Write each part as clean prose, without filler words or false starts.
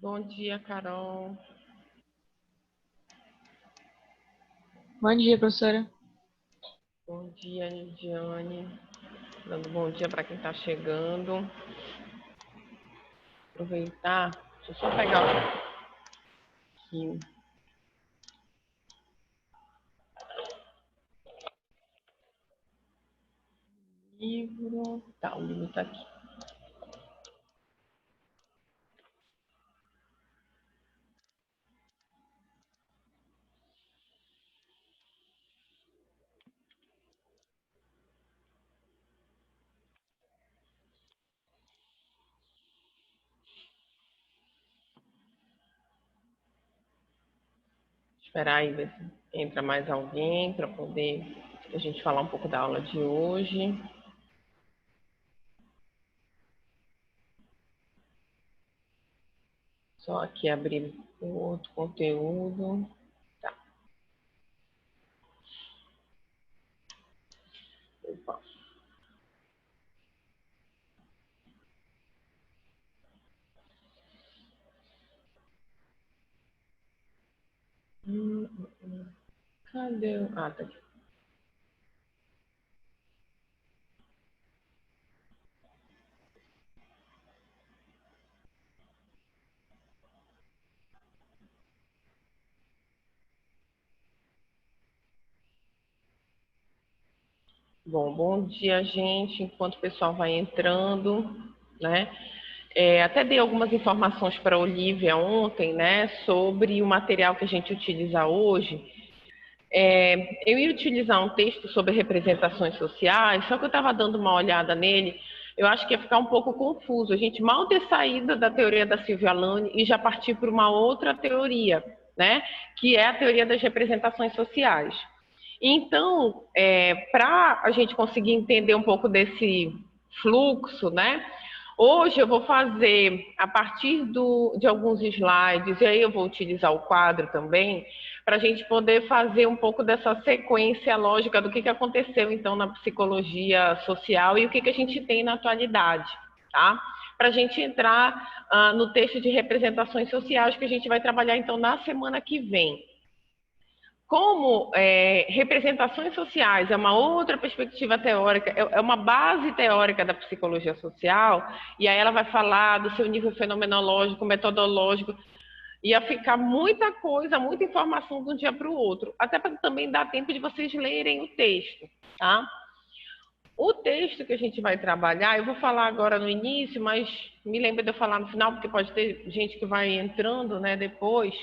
Bom dia, Carol. Bom dia, professora. Bom dia, Lidiane. Dando bom dia para quem está chegando. Aproveitar, deixa eu só pegar aqui o livro. Tá, o livro está aqui. Esperar aí ver se entra mais alguém para poder a gente falar um pouco da aula de hoje. Só aqui abrir o outro conteúdo. Tá. Opa. Cadê? Ah, tá aqui. Bom dia, gente. Enquanto o pessoal vai entrando, né? Até dei algumas informações para a Olivia ontem, né, sobre o material que a gente utiliza hoje. Eu ia utilizar um texto sobre representações sociais, só que eu estava dando uma olhada nele, eu acho que ia ficar um pouco confuso. A gente mal ter saído da teoria da Silvia Lane e já partir para uma outra teoria, né, que é a teoria das representações sociais. Então, para a gente conseguir entender um pouco desse fluxo, né? Hoje eu vou fazer, a partir de alguns slides, e aí eu vou utilizar o quadro também, para a gente poder fazer um pouco dessa sequência lógica do que aconteceu, então, na psicologia social e o que a gente tem na atualidade, tá? Para a gente entrar no texto de representações sociais que a gente vai trabalhar, então, na semana que vem. Como representações sociais é uma outra perspectiva teórica, é uma base teórica da psicologia social, e aí ela vai falar do seu nível fenomenológico, metodológico, ia ficar muita coisa, muita informação de um dia para o outro, até para também dar tempo de vocês lerem o texto, tá? O texto que a gente vai trabalhar, eu vou falar agora no início, mas me lembra de eu falar no final, porque pode ter gente que vai entrando, né, depois.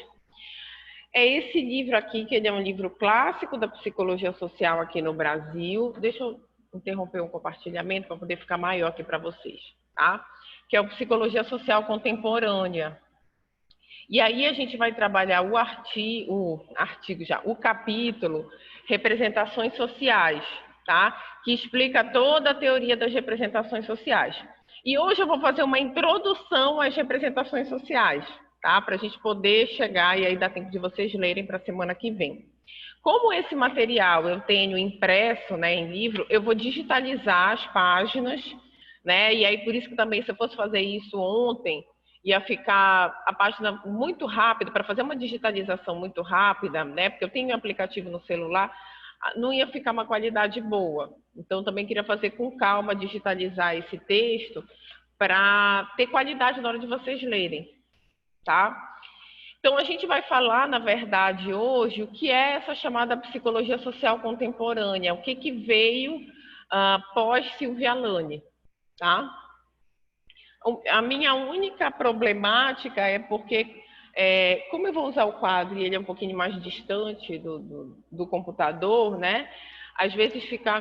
É esse livro aqui, que ele é um livro clássico da psicologia social aqui no Brasil. Deixa eu interromper um compartilhamento para poder ficar maior aqui para vocês, tá? Que é o Psicologia Social Contemporânea. E aí a gente vai trabalhar o capítulo Representações Sociais, tá? Que explica toda a teoria das representações sociais. E hoje eu vou fazer uma introdução às representações sociais, tá? Para a gente poder chegar e aí dar tempo de vocês lerem para a semana que vem. Como esse material eu tenho impresso, né, em livro, eu vou digitalizar as páginas, né? E aí por isso que também, se eu fosse fazer isso ontem, ia ficar a página muito rápida, para fazer uma digitalização muito rápida, né? Porque eu tenho um aplicativo no celular, não ia ficar uma qualidade boa. Então, também queria fazer com calma, digitalizar esse texto, para ter qualidade na hora de vocês lerem, tá? Então, a gente vai falar, na verdade, hoje, o que é essa chamada psicologia social contemporânea, o que veio pós-Silvia Lane, tá? A minha única problemática é porque, como eu vou usar o quadro e ele é um pouquinho mais distante do computador, né? Às vezes fica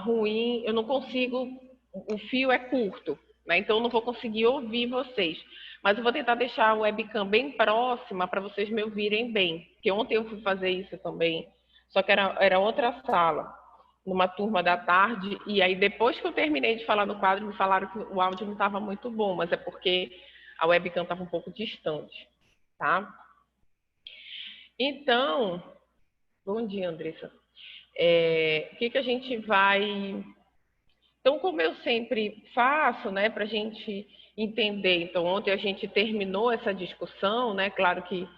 ruim, eu não consigo, o fio é curto, né? Então eu não vou conseguir ouvir vocês. Mas eu vou tentar deixar a webcam bem próxima para vocês me ouvirem bem. Porque ontem eu fui fazer isso também, só que era outra sala, numa turma da tarde, e aí depois que eu terminei de falar no quadro, me falaram que o áudio não estava muito bom, mas é porque a webcam estava um pouco distante, tá? Então, bom dia, Andressa. O que a gente vai... Então, como eu sempre faço, né, para a gente entender. Então, ontem a gente terminou essa discussão, né? Claro que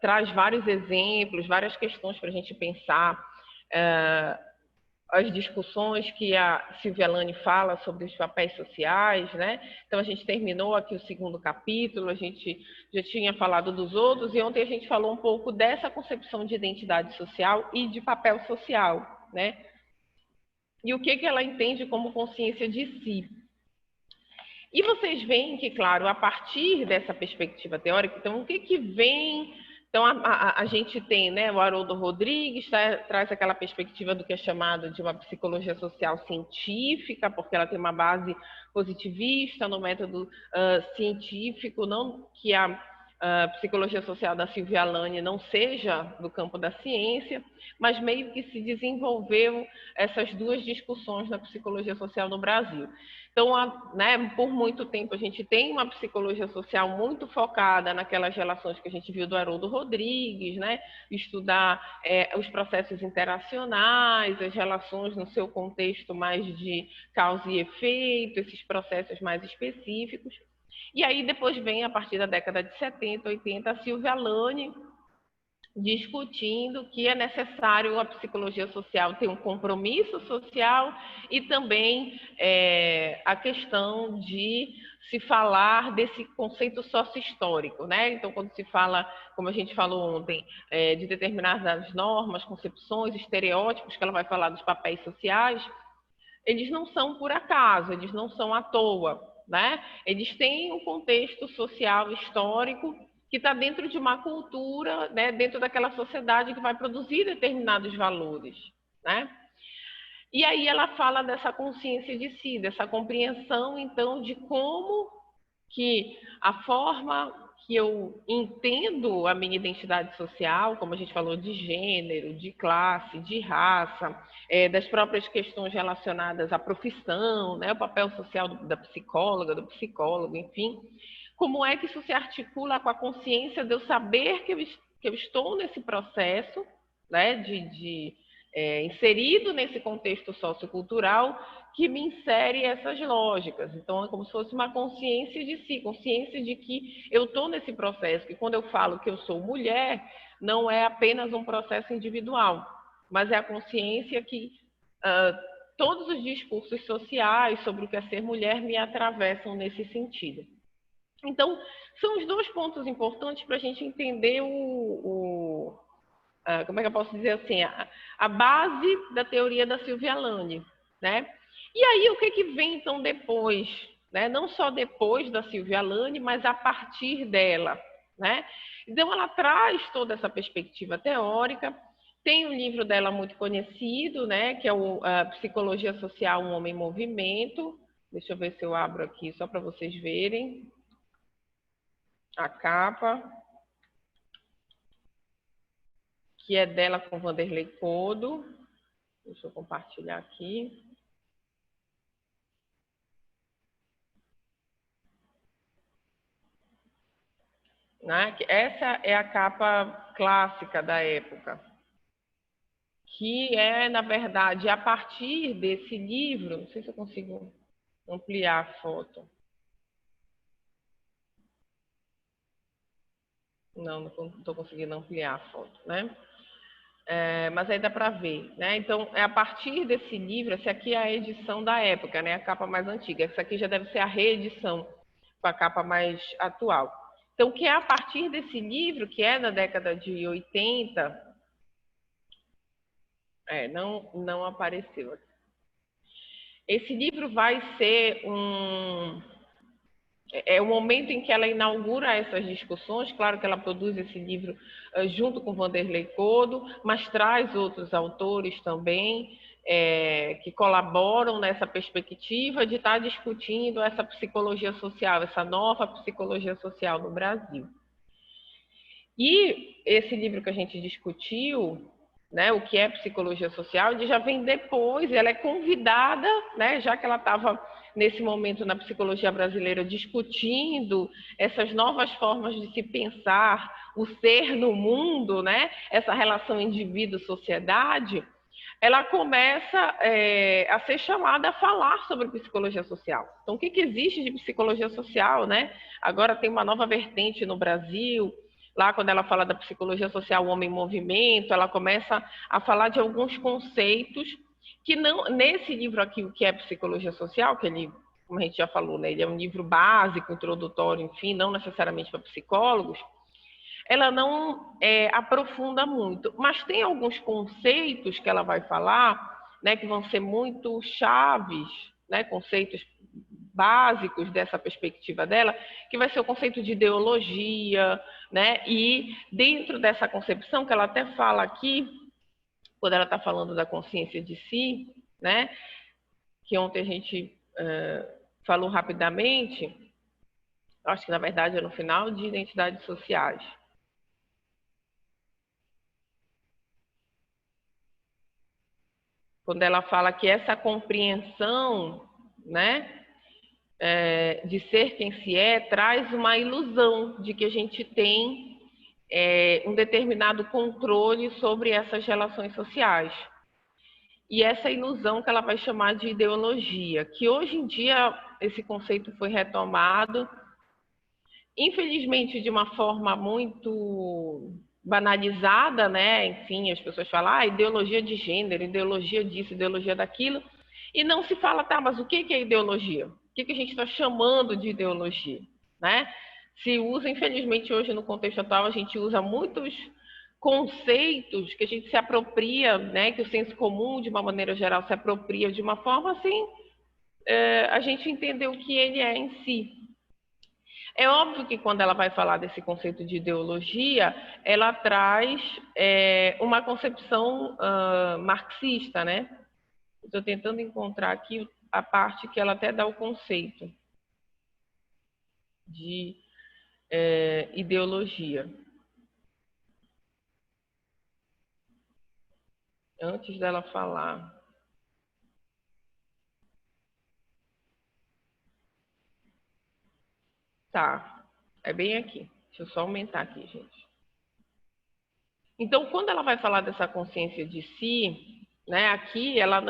traz vários exemplos, várias questões para a gente pensar. As discussões que a Silvia Lane fala sobre os papéis sociais, né? Então, a gente terminou aqui o segundo capítulo, a gente já tinha falado dos outros, e ontem a gente falou um pouco dessa concepção de identidade social e de papel social, né? E o que ela entende como consciência de si. E vocês veem que, claro, a partir dessa perspectiva teórica, então, o que vem... Então, a gente tem, né, o Haroldo Rodrigues traz aquela perspectiva do que é chamado de uma psicologia social científica, porque ela tem uma base positivista no método científico, não que a psicologia social da Silvia Lane não seja do campo da ciência, mas meio que se desenvolveu essas duas discussões na psicologia social no Brasil. Então, né, por muito tempo, a gente tem uma psicologia social muito focada naquelas relações que a gente viu do Haroldo Rodrigues, né, estudar os processos interacionais, as relações no seu contexto mais de causa e efeito, esses processos mais específicos. E aí depois vem, a partir da década de 70, 80, a Silvia Lane discutindo que é necessário a psicologia social ter um compromisso social e também a questão de se falar desse conceito sócio-histórico, né? Então, quando se fala, como a gente falou ontem, de determinadas normas, concepções, estereótipos, que ela vai falar dos papéis sociais, eles não são por acaso, eles não são à toa, né? Eles têm um contexto social, histórico, que está dentro de uma cultura, né, dentro daquela sociedade que vai produzir determinados valores, né? E aí ela fala dessa consciência de si, dessa compreensão, então, de como que a forma que eu entendo a minha identidade social, como a gente falou, de gênero, de classe, de raça, das próprias questões relacionadas à profissão, né, o papel social da psicóloga, do psicólogo, enfim, como é que isso se articula com a consciência de eu saber que eu estou nesse processo, né, inserido nesse contexto sociocultural que me insere essas lógicas. Então, é como se fosse uma consciência de si, consciência de que eu estou nesse processo, que quando eu falo que eu sou mulher, não é apenas um processo individual, mas é a consciência que todos os discursos sociais sobre o que é ser mulher me atravessam nesse sentido. Então, são os dois pontos importantes para a gente entender como é que eu posso dizer assim, a base da teoria da Silvia Lane, né? E aí, o que vem, então, depois, né? Não só depois da Silvia Lane, mas a partir dela, né? Então, ela traz toda essa perspectiva teórica. Tem um livro dela muito conhecido, né? Que é a Psicologia Social, um Homem em Movimento. Deixa eu ver se eu abro aqui, só para vocês verem a capa, que é dela com Vanderlei Codo. Deixa eu compartilhar aqui. Né? Essa é a capa clássica da época, que é, na verdade, a partir desse livro, não sei se eu consigo ampliar a foto. Não estou conseguindo ampliar a foto, né? Mas aí dá para ver, né? Então, é a partir desse livro, essa aqui é a edição da época, né? A capa mais antiga. Essa aqui já deve ser a reedição com a capa mais atual. Então, que é a partir desse livro, que é da década de 80, não apareceu aqui. Esse livro vai ser o momento em que ela inaugura essas discussões. Claro que ela produz esse livro junto com Vanderlei Codo, mas traz outros autores também que colaboram nessa perspectiva de estar discutindo essa psicologia social, essa nova psicologia social no Brasil. E esse livro que a gente discutiu, né, o que é psicologia social, ele já vem depois, ela é convidada, né, já que ela estava nesse momento na psicologia brasileira discutindo essas novas formas de se pensar o ser no mundo, né, essa relação indivíduo-sociedade, ela começa a ser chamada a falar sobre psicologia social. Então, o que existe de psicologia social, né? Agora tem uma nova vertente no Brasil. Lá, quando ela fala da psicologia social, o homem em movimento, ela começa a falar de alguns conceitos que não, nesse livro aqui, o que é psicologia social, que ele, como a gente já falou, né, ele é um livro básico, introdutório, enfim, não necessariamente para psicólogos, ela não aprofunda muito, mas tem alguns conceitos que ela vai falar, né, que vão ser muito chaves, né, conceitos básicos dessa perspectiva dela, que vai ser o conceito de ideologia, né, e dentro dessa concepção que ela até fala aqui, quando ela está falando da consciência de si, né, que ontem a gente falou rapidamente, acho que na verdade é no final, de identidades sociais. Quando ela fala que essa compreensão, né, de ser quem se é, traz uma ilusão de que a gente tem um determinado controle sobre essas relações sociais. E essa ilusão que ela vai chamar de ideologia, que hoje em dia esse conceito foi retomado, infelizmente de uma forma muito banalizada, né? Enfim, as pessoas falam, ideologia de gênero, ideologia disso, ideologia daquilo, e não se fala, tá, mas o que é ideologia? O que a gente está chamando de ideologia, né? Se usa, infelizmente, hoje no contexto atual, a gente usa muitos conceitos que a gente se apropria, né? Que o senso comum, de uma maneira geral, se apropria de uma forma assim, a gente entender o que ele é em si. É óbvio que quando ela vai falar desse conceito de ideologia, ela traz uma concepção marxista, né? Estou tentando encontrar aqui a parte que ela até dá o conceito de ideologia. Antes dela falar. Tá, é bem aqui. Deixa eu só aumentar aqui, gente. Então, quando ela vai falar dessa consciência de si, né, aqui, ela,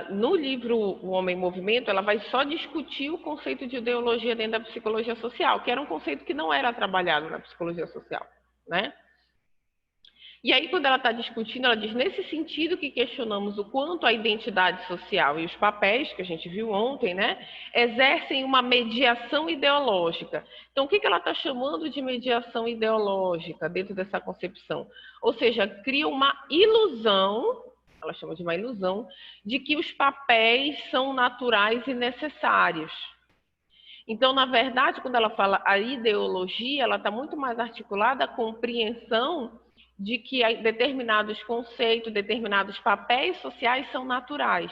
no livro O Homem em Movimento, ela vai só discutir o conceito de ideologia dentro da psicologia social, que era um conceito que não era trabalhado na psicologia social, né? E aí, quando ela está discutindo, ela diz, nesse sentido que questionamos o quanto a identidade social e os papéis, que a gente viu ontem, né, exercem uma mediação ideológica. Então, o que ela está chamando de mediação ideológica dentro dessa concepção? Ou seja, cria uma ilusão, ela chama de uma ilusão, de que os papéis são naturais e necessários. Então, na verdade, quando ela fala a ideologia, ela está muito mais articulada à compreensão de que determinados conceitos, determinados papéis sociais são naturais,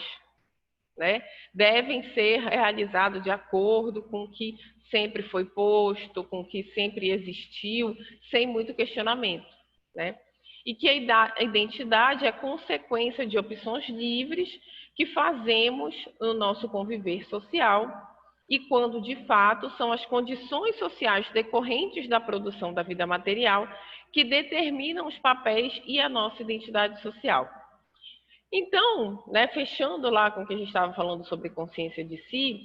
né? Devem ser realizados de acordo com o que sempre foi posto, com o que sempre existiu, sem muito questionamento, né? E que a identidade é consequência de opções livres que fazemos no nosso conviver social e quando, de fato, são as condições sociais decorrentes da produção da vida material que determinam os papéis e a nossa identidade social. Então, né, fechando lá com o que a gente estava falando sobre consciência de si,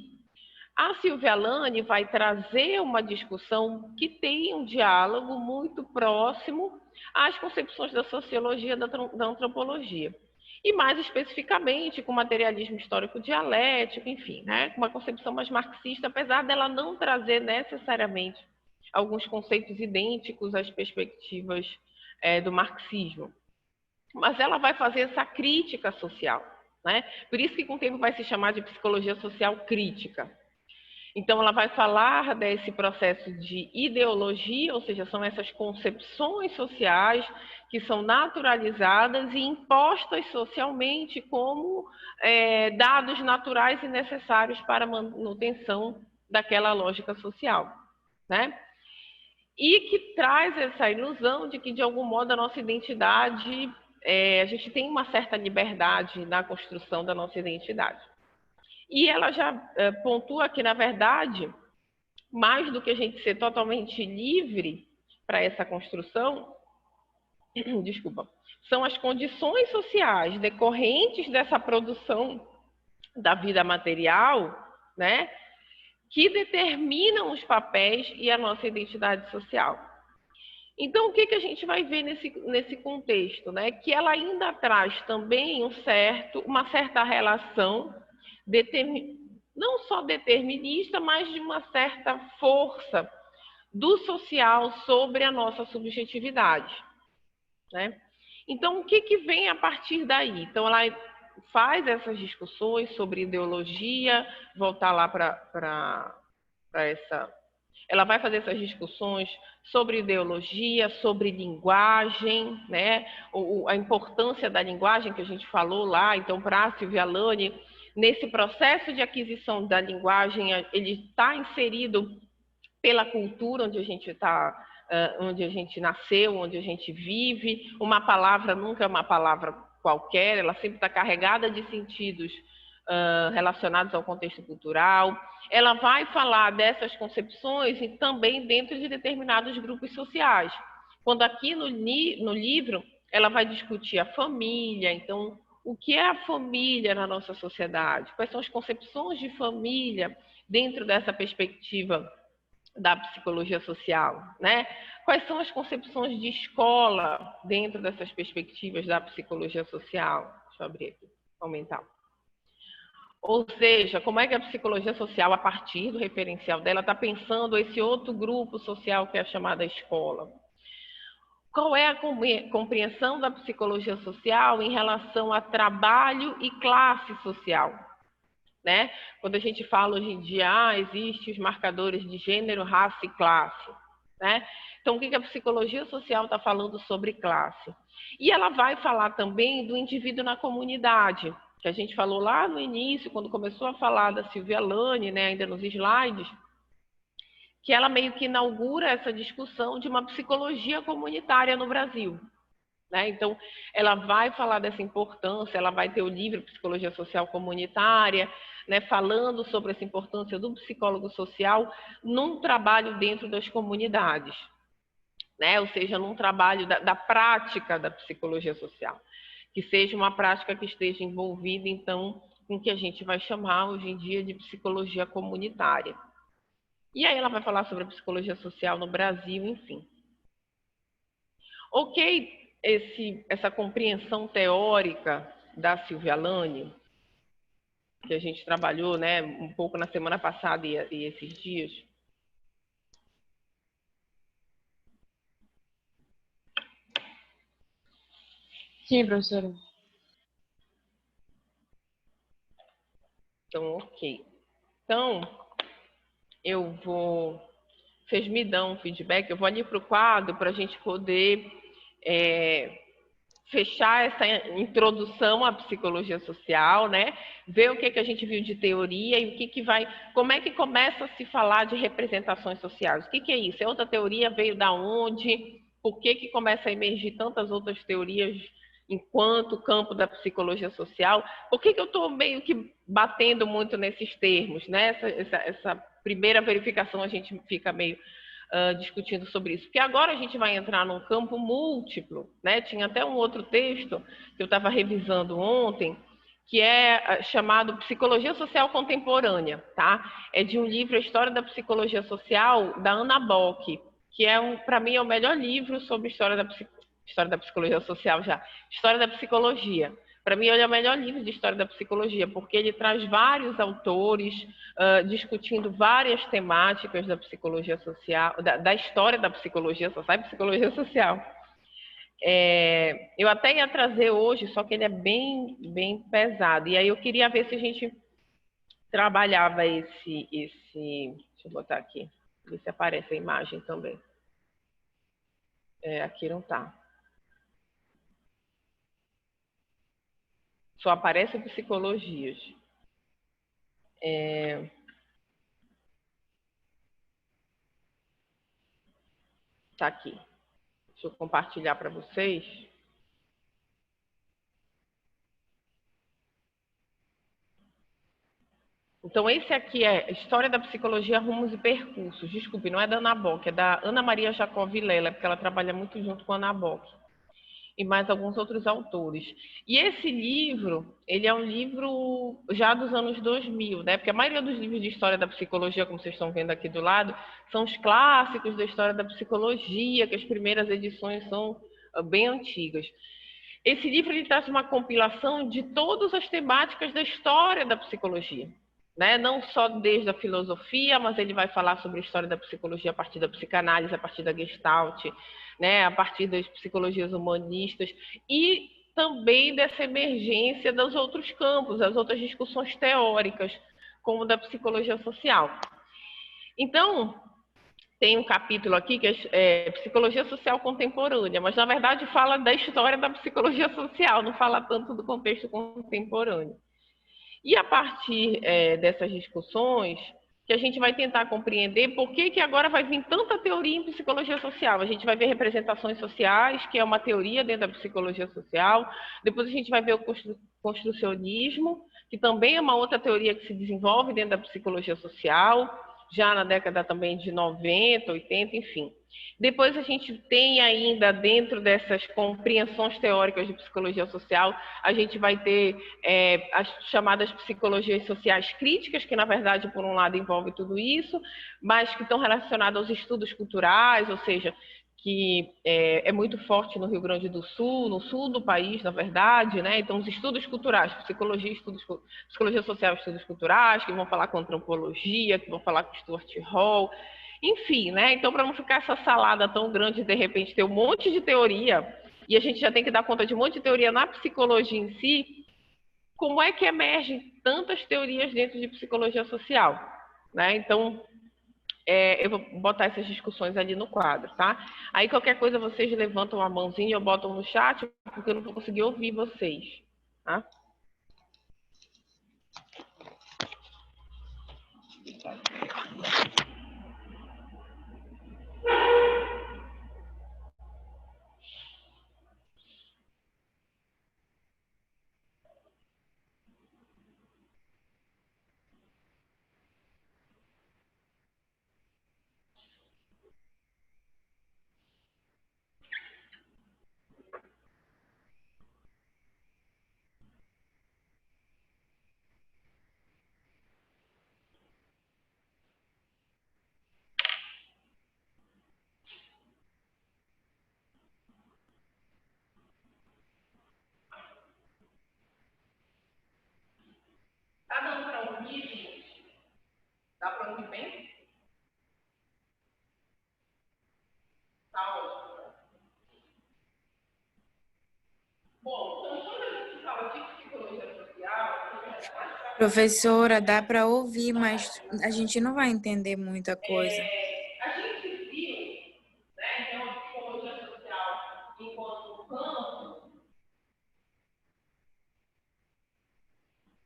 a Silvia Alane vai trazer uma discussão que tem um diálogo muito próximo às concepções da sociologia e da antropologia. E mais especificamente com materialismo histórico dialético, enfim, né, uma concepção mais marxista, apesar dela não trazer necessariamente alguns conceitos idênticos às perspectivas do marxismo. Mas ela vai fazer essa crítica social, né? Por isso que com o tempo vai se chamar de psicologia social crítica. Então, ela vai falar desse processo de ideologia, ou seja, são essas concepções sociais que são naturalizadas e impostas socialmente como dados naturais e necessários para a manutenção daquela lógica social, né? E que traz essa ilusão de que, de algum modo, a nossa identidade, a gente tem uma certa liberdade na construção da nossa identidade. E ela já pontua que, na verdade, mais do que a gente ser totalmente livre para essa construção, desculpa, são as condições sociais decorrentes dessa produção da vida material, né, que determinam os papéis e a nossa identidade social. Então, o que a gente vai ver nesse contexto, né? Que ela ainda traz também uma certa relação, não só determinista, mas de uma certa força do social sobre a nossa subjetividade, né? Então, o que vem a partir daí? Então, ela faz essas discussões sobre ideologia, voltar lá para essa... Ela vai fazer essas discussões sobre ideologia, sobre linguagem, né? A importância da linguagem que a gente falou lá. Então, para a Silvia Lani, nesse processo de aquisição da linguagem, ele está inserido pela cultura onde a gente está, onde a gente nasceu, onde a gente vive. Uma palavra nunca é uma palavra qualquer, ela sempre está carregada de sentidos relacionados ao contexto cultural. Ela vai falar dessas concepções e também dentro de determinados grupos sociais. Quando aqui no livro ela vai discutir a família, então o que é a família na nossa sociedade? Quais são as concepções de família dentro dessa perspectiva da psicologia social, né? Quais são as concepções de escola dentro dessas perspectivas da psicologia social? Deixa eu abrir aqui, aumentar. Ou seja, como é que a psicologia social, a partir do referencial dela, está pensando esse outro grupo social que é a chamada escola? Qual é a compreensão da psicologia social em relação a trabalho e classe social? Né? Quando a gente fala hoje em dia, existem os marcadores de gênero, raça e classe. Né? Então, o que a psicologia social está falando sobre classe? E ela vai falar também do indivíduo na comunidade, que a gente falou lá no início, quando começou a falar da Silvia Lani, né, ainda nos slides, que ela meio que inaugura essa discussão de uma psicologia comunitária no Brasil. Né? Então, ela vai falar dessa importância, ela vai ter o livro Psicologia Social Comunitária, né, falando sobre essa importância do psicólogo social num trabalho dentro das comunidades, né? Ou seja, num trabalho da prática da psicologia social, que seja uma prática que esteja envolvida, então, com o que a gente vai chamar hoje em dia de psicologia comunitária. E aí ela vai falar sobre a psicologia social no Brasil, enfim. Ok, essa compreensão teórica da Silvia Lani, que a gente trabalhou, né, um pouco na semana passada e esses dias. Sim, professora. Então, ok. Então, eu vou... Vocês me dão um feedback, eu vou ali para o quadro para a gente poder fechar essa introdução à psicologia social, né? Ver o que a gente viu de teoria e o que vai... Como é que começa a se falar de representações sociais? O que é isso? É outra teoria? Veio da onde? Por que começa a emergir tantas outras teorias enquanto campo da psicologia social? Por que eu estou meio que batendo muito nesses termos, né? Essa primeira verificação a gente fica meio discutindo sobre isso. Porque agora a gente vai entrar num campo múltiplo, né? Tinha até um outro texto que eu estava revisando ontem, que é chamado Psicologia Social Contemporânea, tá? É de um livro, A História da Psicologia Social, da Anna Bock, que para mim é o melhor livro sobre história da psicologia social já, história da psicologia. Para mim, ele é o melhor livro de história da psicologia, porque ele traz vários autores discutindo várias temáticas da psicologia social, da história da psicologia social e psicologia social. Eu até ia trazer hoje, só que ele é bem pesado. E aí eu queria ver se a gente trabalhava esse... Deixa eu botar aqui, ver se aparece a imagem também. Aqui não está. Só aparece psicologias. Está aqui. Deixa eu compartilhar para vocês. Então, esse aqui é História da Psicologia, Rumos e Percursos. Desculpe, não é da Ana Bock, é da Ana Maria Jacob Vilela, porque ela trabalha muito junto com a Ana Bock. e mais alguns outros autores. E esse livro, ele é um livro já dos anos 2000, né? Porque a maioria dos livros de história da psicologia, como vocês estão vendo aqui do lado, são os clássicos da história da psicologia, que as primeiras edições são bem antigas. Esse livro ele traz uma compilação de todas as temáticas da história da psicologia, né? Não só desde a filosofia, mas ele vai falar sobre a história da psicologia a partir da psicanálise, a partir da Gestalt, né? A partir das psicologias humanistas e também dessa emergência dos outros campos, as outras discussões teóricas, como da psicologia social. Então, tem um capítulo aqui que é Psicologia Social Contemporânea, mas na verdade fala da história da psicologia social, não fala tanto do contexto contemporâneo. E a partir dessas discussões, que a gente vai tentar compreender por que agora vai vir tanta teoria em psicologia social. A gente vai ver representações sociais, que é uma teoria dentro da psicologia social. Depois a gente vai ver o construcionismo, que também é uma outra teoria que se desenvolve dentro da psicologia social, já na década também de 90, 80, enfim. Depois a gente tem ainda, dentro dessas compreensões teóricas de psicologia social, a gente vai ter as chamadas psicologias sociais críticas, que na verdade, por um lado, envolve tudo isso, mas que estão relacionadas aos estudos culturais, ou seja, que é muito forte no Rio Grande do Sul, no sul do país, na verdade, né? Então, os estudos culturais, psicologia social, estudos culturais, que vão falar com antropologia, que vão falar com Stuart Hall, enfim, né? Então, para não ficar essa salada tão grande, de repente, ter um monte de teoria, e a gente já tem que dar conta de um monte de teoria na psicologia em si, como é que emergem tantas teorias dentro de psicologia social, né? Então, eu vou botar essas discussões ali no quadro, tá? Aí qualquer coisa vocês levantam a mãozinha ou botam no chat, porque eu não vou conseguir ouvir vocês, tá? Tá dando para ouvir, gente? Dá para ouvir bem? Tá ótimo. Bom, então quando a gente fala de psicologia social, Professora, dá para ouvir, mas a gente não vai entender muita coisa. a gente viu, né, então, a psicologia social enquanto campo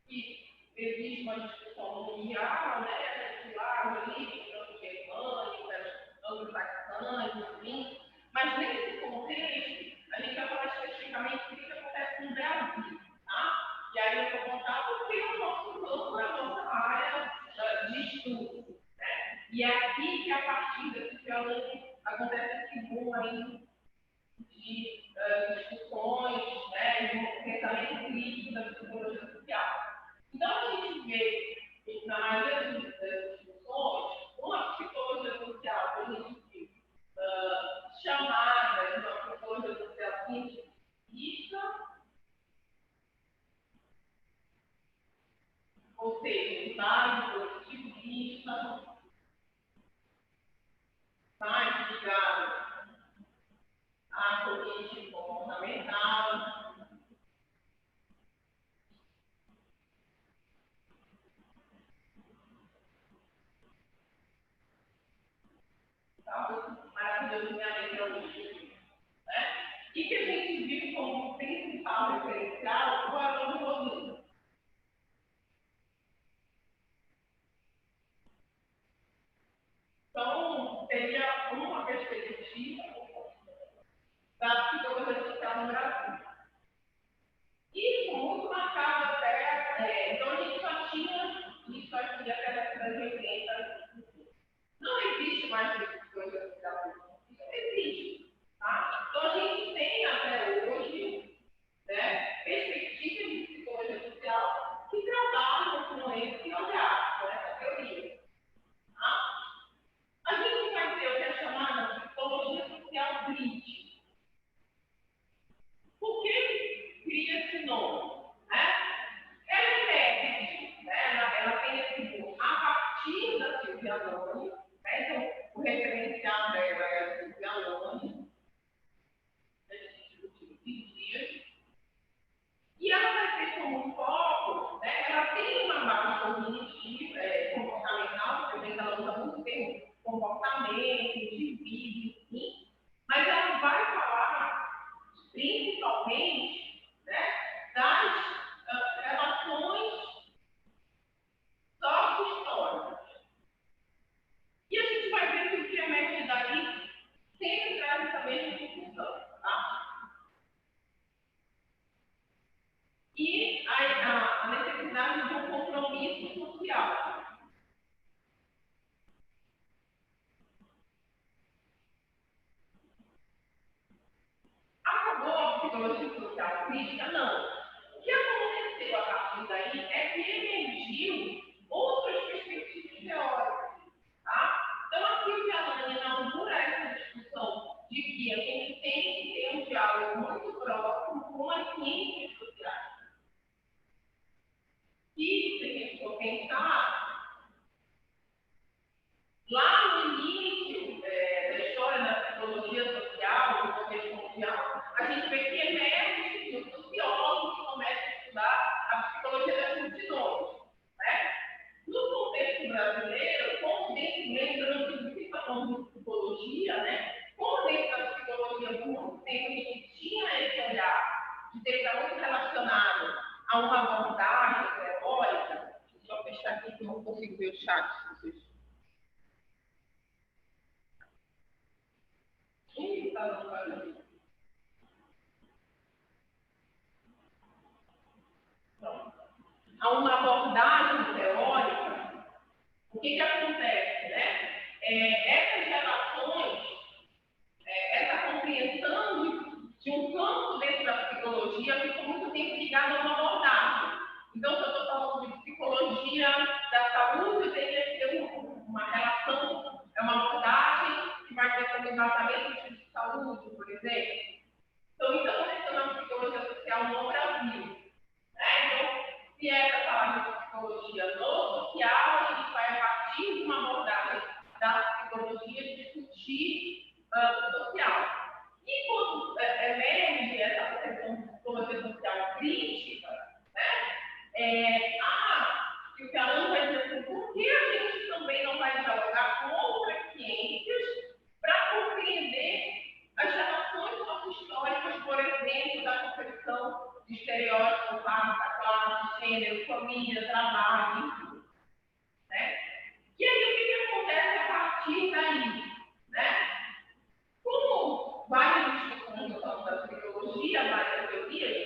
que existe uma discussão mundial, né, lá, ali, germânicas, anglo-saxãs, enfim, mas nesse contexto, a gente vai falar especificamente do que acontece no Brasil, tá? E aí eu vou contar porque é o nosso campo, é a nossa área de estudo, né? E é aqui que, a partir desse diálogo, acontece esse boom aí de discussões, né, de um pensamento crítico da psicologia social. Então, a gente vê, na maioria das discussões, uma psicologia social que a gente viu chamada de uma psicologia social científica, ou seja, mais positivista, mais ligado à cognitivo comportamental. Maravilhoso, minha meteorologia, né? E que a gente viu como principal referencial o valor do volume. Então, seria uma perspectiva da psicologia social no Brasil. Isso muito marcado até, então a gente só tinha isso aqui até a década de 80. Não existe mais psicologia social. Isso não existe. Tá? Então a gente tem até hoje psicologia social crítica, não. O que aconteceu a partir daí é que emergiu outras perspectivas teóricas. Tá? Então, aqui o Gialani inaugura essa discussão de que a gente tem que ter um diálogo muito próximo com as ciências sociais. E, se a gente for pensar, lá no início da história da psicologia social, do contexto mundial, a gente vê que emerge um sociólogo que começa a estudar a psicologia das multidões. Né? No contexto brasileiro, como dentro, lembrando que falamos de psicologia, né? Como dentro da psicologia por muito tempo a gente tinha esse olhar de ter que estar muito relacionado a uma abordagem teórica, deixa eu só fechar aqui que eu não consigo ver o chat, se vocês... A uma abordagem teórica, o que acontece, né? Essas relações, essa compreensão de um campo dentro da psicologia ficou muito tempo ligada a uma abordagem. Então, se eu estou falando de psicologia da saúde, eu teria que ter uma relação, uma abordagem que vai ter como embasamento de saúde, por exemplo. Então, isso aconteceu na psicologia social no Brasil. Então, se é para falar de psicologia no social, a gente vai, a partir de uma abordagem da psicologia, discutir o social. E quando emerge essa questão de psicologia social crítica, né, e o Gialani vai dizer assim, por que a gente também não vai dialogar com outras ciências para compreender as relações sociohistóricas, por exemplo, da concepção de estereótipos, raça, classe, gênero, família, trabalho, enfim. Né? E aí, o que acontece a partir daí? Né? Como várias discussões no campo da psicologia, várias teorias,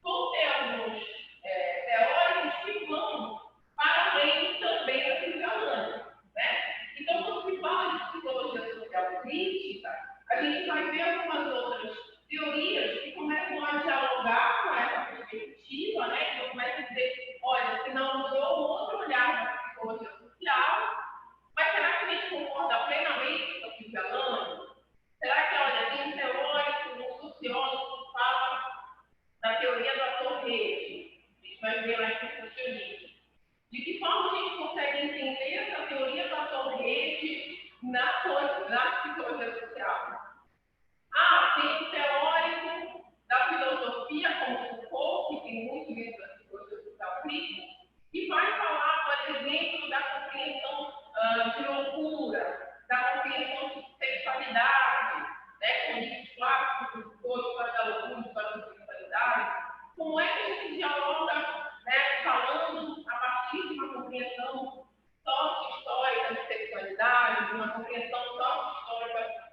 vão ter alguns teóricos que vão para além também da Gialani. Né? Então, quando se fala de psicologia social crítica, a gente vai ver algumas outras teorias que começam a dialogar com essa perspectiva, né? Então, começa a dizer, olha, se não mudou um outro olhar da psicologia social, mas será que a gente concorda plenamente com o Gialani? Será que, olha, tem um teórico, um sociólogo que fala da teoria do ator-rede? A gente vai ver lá em construcionismo. De que forma a gente consegue entender essa teoria do ator-rede na psicologia social? Tem um teórico da filosofia, como Foucault, que tem muito dentro da psicologia social crítica, que vai falar, por exemplo, da compreensão de loucura, da compreensão de sexualidade, né, com os clássicos do corpo, da loucura, da sexualidade. Como é que a gente dialoga, né, falando a partir de uma compreensão sócio-histórica de sexualidade, de uma compreensão sócio-histórica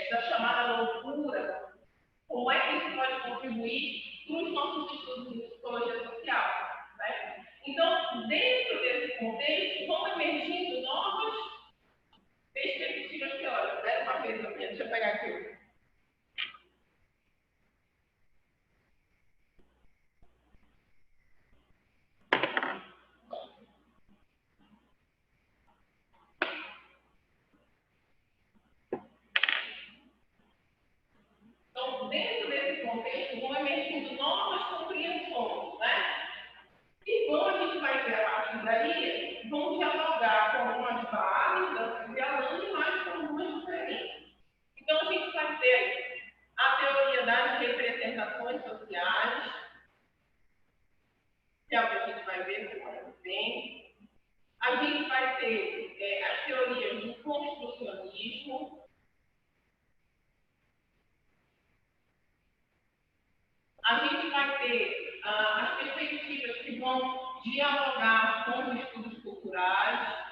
da chamada loucura, como é que isso pode contribuir para os nossos estudos de psicologia social? Né? Então, dentro desse contexto, vão emergindo novas perspectivas teóricas. Mais uma vez, deixa eu pegar aqui. Então, dentro desse contexto, vão emergindo novas compreensões, né? E como a gente vai ver a partir daí, vão dialogar com algumas bases da Gialani, mas com algumas diferentes. Então, a gente vai ter a teoria das representações sociais, que é o que a gente vai ver semana que vem. A gente vai ter as teorias do construcionismo. A gente vai ter as perspectivas que vão dialogar com os estudos culturais.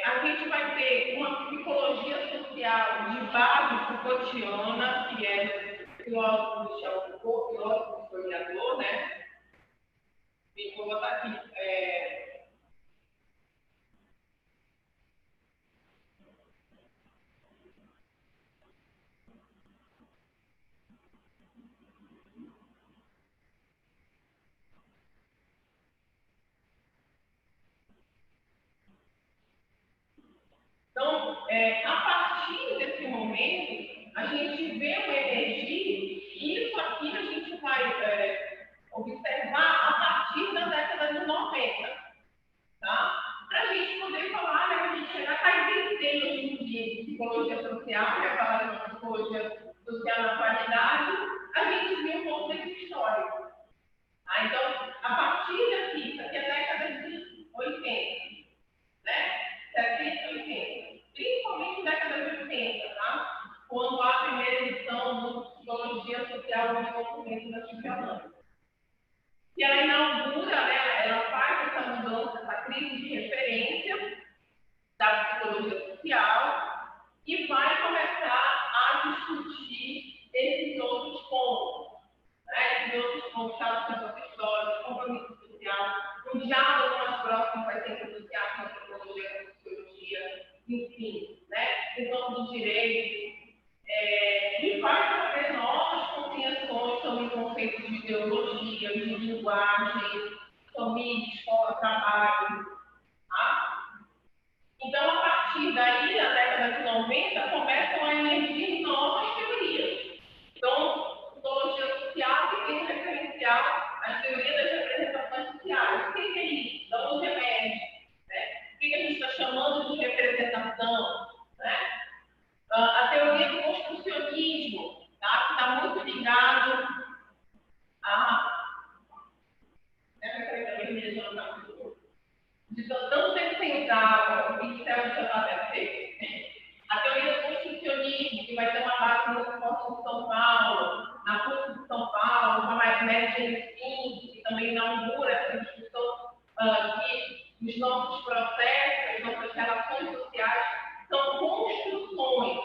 A gente vai ter uma psicologia social de base Foucaultiana, que é filósofo Michel Foucault, filósofo historiador, né? Vou botar aqui. Então, a partir desse momento, a gente vê o emergir, e isso aqui a gente vai observar a partir da década de 90, tá? Para a gente poder falar, né, que a gente já está entendendo hoje em dia de psicologia social, já falar de psicologia social na atualidade, a gente viu um pouco desse histórico. Tá? Então, a partir daqui, isso aqui é a década de 80, né? 70, 80. Principalmente na década de 80, tá? Quando há a primeira edição do Psicologia Social dos Documentos da Sociedade. E ela inaugura, né, ela faz essa mudança, essa crise de referência da psicologia social e vai começar a discutir esses outros pontos, né? Esses outros pontos relacionados à história, compromisso social, o diálogo mais próximo vai ser entre a antropologia e a sociologia, enfim, né? Questão dos direitos, e vai trazer novas compreensões sobre conceitos de ideologia, de linguagem, família, escola, trabalho, tá? Então, a partir daí, na década de 90, começam a emergir novas teorias. Então, psicologia social que tem referencial às teorias das representações sociais. O que é isso? Da onde emerge? Né? O que a gente está chamando de representação? Né? A teoria do construcionismo, tá? Que está muito ligado a... de tão centrado em que a teoria do construcionismo, que vai ter uma base muito forte em São Paulo, na PUC de São Paulo, com a Mary Jane King, que também inaugura essa discussão que os nossos processos, as nossas relações sociais são construções,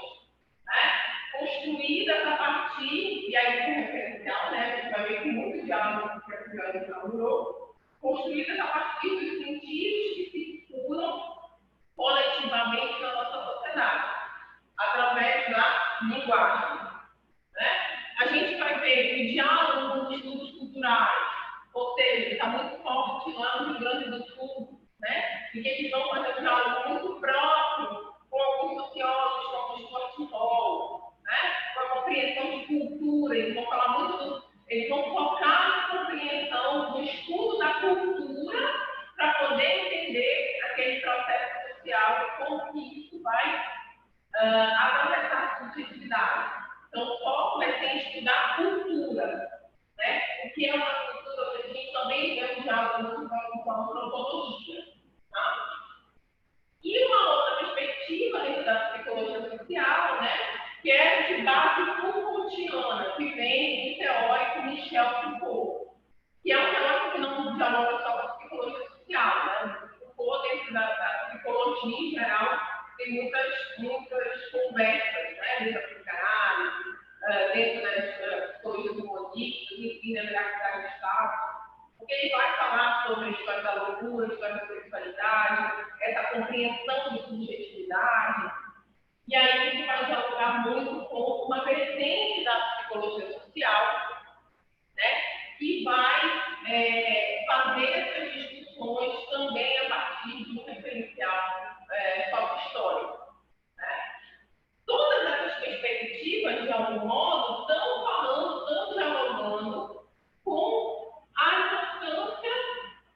né? Construídas a partir, e aí com referencial, né? A gente vai ver que muito diálogo que a senhora inaugurou, construídas a partir dos sentidos que circulam coletivamente na nossa sociedade, através da linguagem. Né? A gente vai ver o diálogo com os estudos culturais, ou seja, está muito forte lá no Rio Grande do Sul, né? E que eles vão fazer um diálogo muito próximo com alguns sociólogos, como o Stuart Hall, né? Com a compreensão de cultura, eles vão falar muito eles vão focar na compreensão do estudo da cultura para poder entender aquele processo social e como que isso vai atravessar a subjetividade. Então, o foco vai ser em estudar cultura, né? O que é uma cultura, a gente também vê um diálogo muito com a antropologia. Tá? E uma outra perspectiva dentro da psicologia social, né? Que é de base Foucaultiana, que vem do teórico Michel Foucault, que é um teórico que não dialoga só com a psicologia social, né? Foucault, dentro da psicologia em geral, tem muitas conversas, né? Dentro da psicanálise, dentro das psicologias humanistas, enfim, da hierarquia do Estado, porque ele vai falar sobre a história da loucura, a história da sexualidade, essa compreensão de subjetividade. E aí a gente vai dialogar muito com uma vertente da psicologia social, né, que vai fazer essas discussões também a partir de um referencial histórico. Né? Todas essas perspectivas, de algum modo, estão dialogando com a importância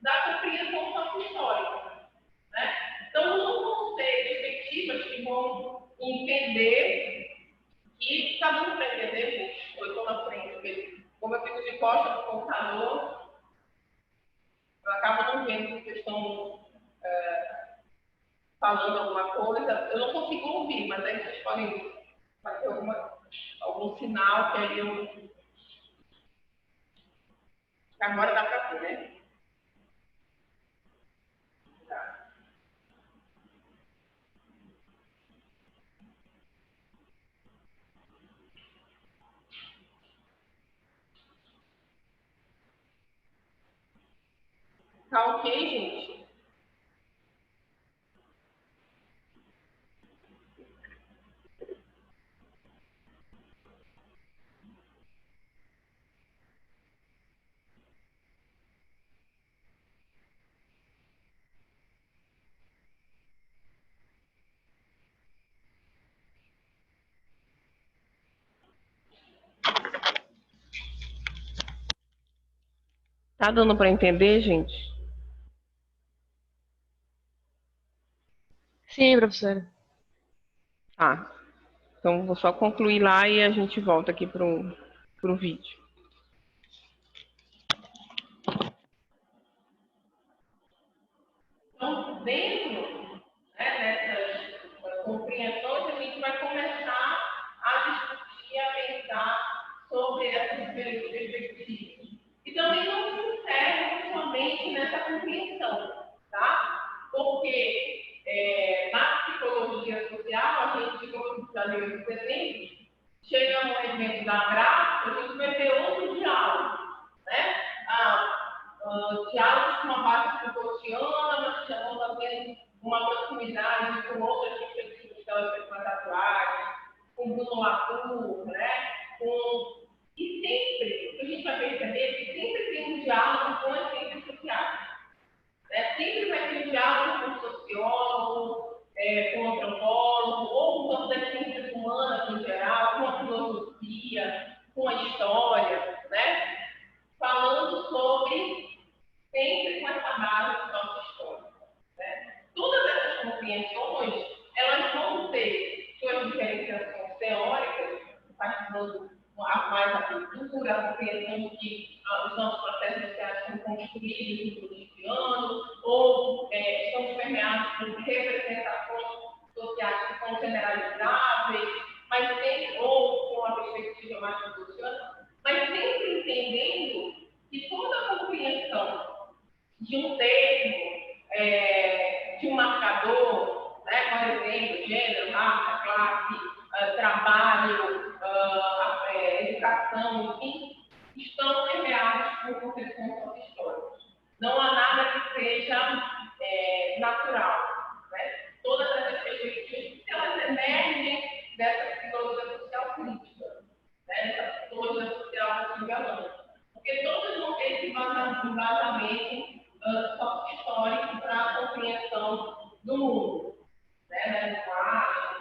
da compreensão sociohistórica. Né? Então, não vão ser perspectivas que vão entender que está dando para entender, gente, eu estou na frente, porque como eu fico de costas do computador, eu acabo não vendo se vocês estão falando alguma coisa, eu não consigo ouvir, mas aí vocês podem fazer algum sinal que aí eu... Agora dá para ver, né? Tá. Tá ok, gente? Tá dando para entender, gente? Sim, professora. Tá. Então, vou só concluir lá e a gente volta aqui para o vídeo. Então, dentro, né, dessas compreensões, a gente vai começar a discutir, a pensar sobre essas perspectivas. E também não se encerra somente nessa compreensão, tá? Porque na psicologia social, a gente, como já deu esse exemplo, chega no evento da gráfica, a gente vai ter outro diálogo, né? Diálogos com uma base proporciona, já vão fazendo uma proximidade com outras perspectivas teóricas atuais, com Bruno Latour, né? E sempre, o que a gente vai perceber é que sempre tem um diálogo com as ciências sociais. Né? Sempre vai ter um diálogo com o sociólogo, com o antropólogo, ou com as ciências humanas em geral, com a filosofia, com a história, né? Falando sobre, sempre com essa base de nossa história. Né? Todas essas compreensões, elas vão ter suas diferenciações teóricas, participando mais a cultura, a compreensão de que os nossos processos sociais são construídos no cotidiano, ou estão permeados por representações sociais que são generalizáveis, mas sempre, ou com uma perspectiva mais evolucionária, mas sempre entendendo que toda a compreensão de um termo, de um marcador, né, por exemplo, gênero, raça, classe, trabalho, educação, enfim, estão permeados por concepções sociohistóricas. Não há nada que seja natural. Né? Todas essas perspectivas, elas emergem dessa psicologia social crítica, né? Dessa psicologia social anti-violenta. Porque todos vão ter esse embasamento histórico para a compreensão do mundo, né? Da linguagem.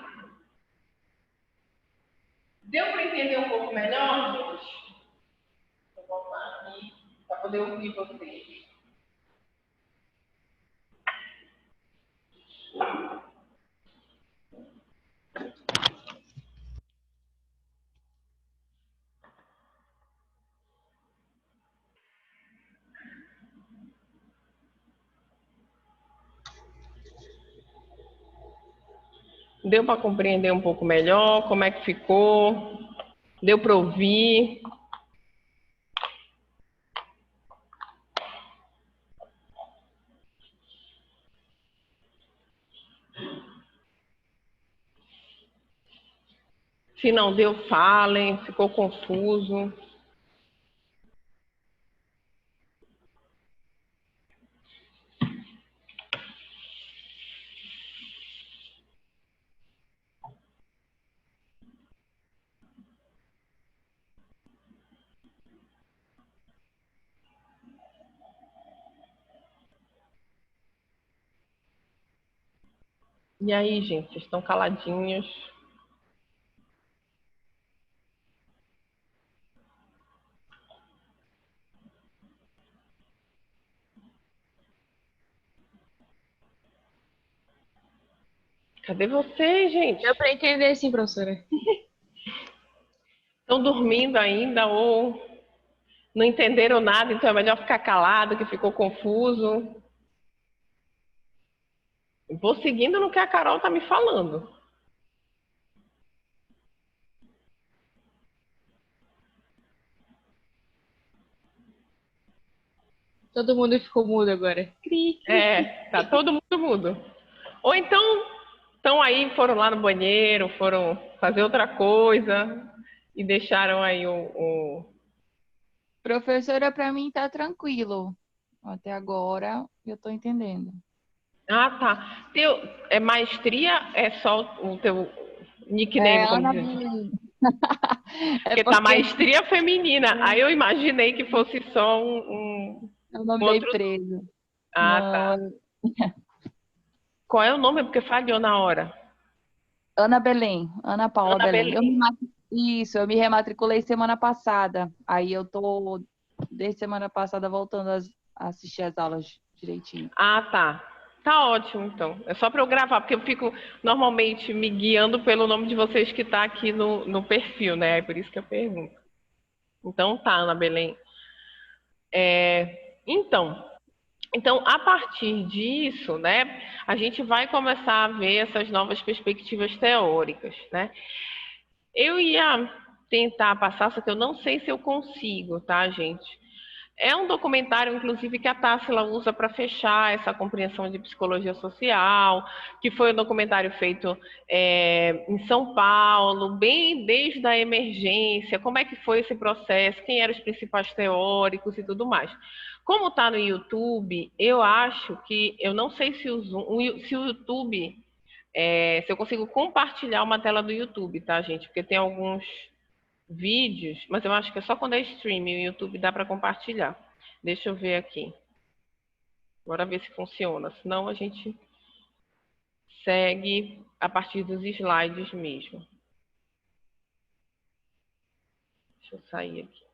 Deu para entender um pouco melhor, gente? Vou voltar aqui para poder ouvir vocês. Deu para compreender um pouco melhor como é que ficou? Deu para ouvir? Se não deu, falem. Ficou confuso? E aí, gente, vocês estão caladinhos? Cadê vocês, gente? Deu para entender sim, professora. Estão dormindo ainda ou não entenderam nada, então é melhor ficar calado, que ficou confuso. Vou seguindo no que a Carol está me falando. Todo mundo ficou mudo agora. Tá todo mundo mudo. Ou então, estão aí, foram lá no banheiro, foram fazer outra coisa e deixaram aí o... Professora, para mim tá tranquilo. Até agora eu tô entendendo. Ah, tá. É maestria, é só o teu É, nickname, como Ana diz? Belém. É Porque tá porque maestria feminina. Aí eu imaginei que fosse só é o um nome da outro. empresa. Ah, tá. Não, Qual é o nome? Porque falhou na hora. Ana Belém, Ana Paula Ana Belém. Belém. Isso, eu me rematriculei semana passada. Aí eu tô, desde semana passada, voltando a assistir as aulas direitinho. Ah, tá. Tá ótimo, então. É só para eu gravar, porque eu fico normalmente me guiando pelo nome de vocês que tá aqui no perfil, né? É por isso que eu pergunto. Então tá, Ana Belém. Então, a partir disso, né, a gente vai começar a ver essas novas perspectivas teóricas, né? Eu ia tentar passar, só que eu não sei se eu consigo, tá, gente? É um documentário, inclusive, que a Tássila usa para fechar essa compreensão de psicologia social, que foi um documentário feito em São Paulo, bem desde a emergência, como é que foi esse processo, quem eram os principais teóricos e tudo mais. Como está no YouTube, eu acho que, eu não sei se se o YouTube, se eu consigo compartilhar uma tela do YouTube, tá, gente? Porque tem alguns vídeos, mas eu acho que é só quando é streaming, o YouTube dá para compartilhar. Deixa eu ver aqui. Bora ver se funciona. Senão a gente segue a partir dos slides mesmo. Deixa eu sair aqui.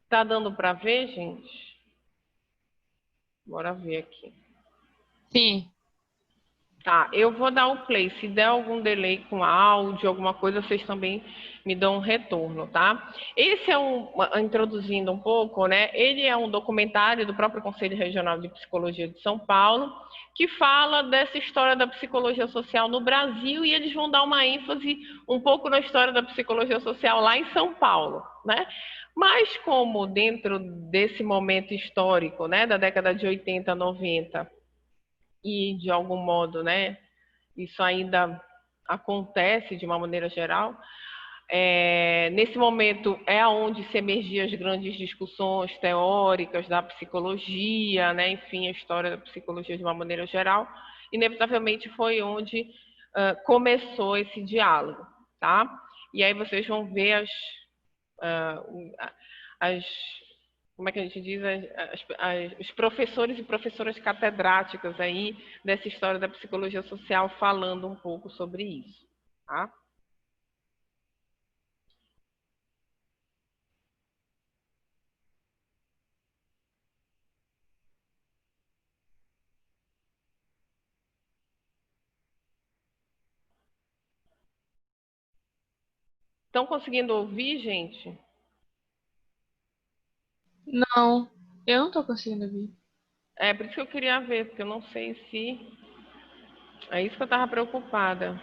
Tá dando para ver, gente? Bora ver aqui. Sim. Tá, eu vou dar o play. Se der algum delay com áudio, alguma coisa, vocês também me dão um retorno, tá? Esse é introduzindo um pouco, né? Ele é um documentário do próprio Conselho Regional de Psicologia de São Paulo, que fala dessa história da psicologia social no Brasil, e eles vão dar uma ênfase um pouco na história da psicologia social lá em São Paulo, né? Mas como dentro desse momento histórico, né, da década de 80, 90, e de algum modo, né, isso ainda acontece de uma maneira geral, nesse momento é onde se emergiam as grandes discussões teóricas da psicologia, né, enfim, a história da psicologia de uma maneira geral, inevitavelmente foi onde começou esse diálogo, tá? E aí vocês vão ver as como é que a gente diz, os professores e professoras catedráticas aí dessa história da psicologia social falando um pouco sobre isso, tá? Estão conseguindo ouvir, gente? Não, eu não tô conseguindo ouvir. É por isso que eu queria ver, porque eu não sei se... É isso que eu estava preocupada.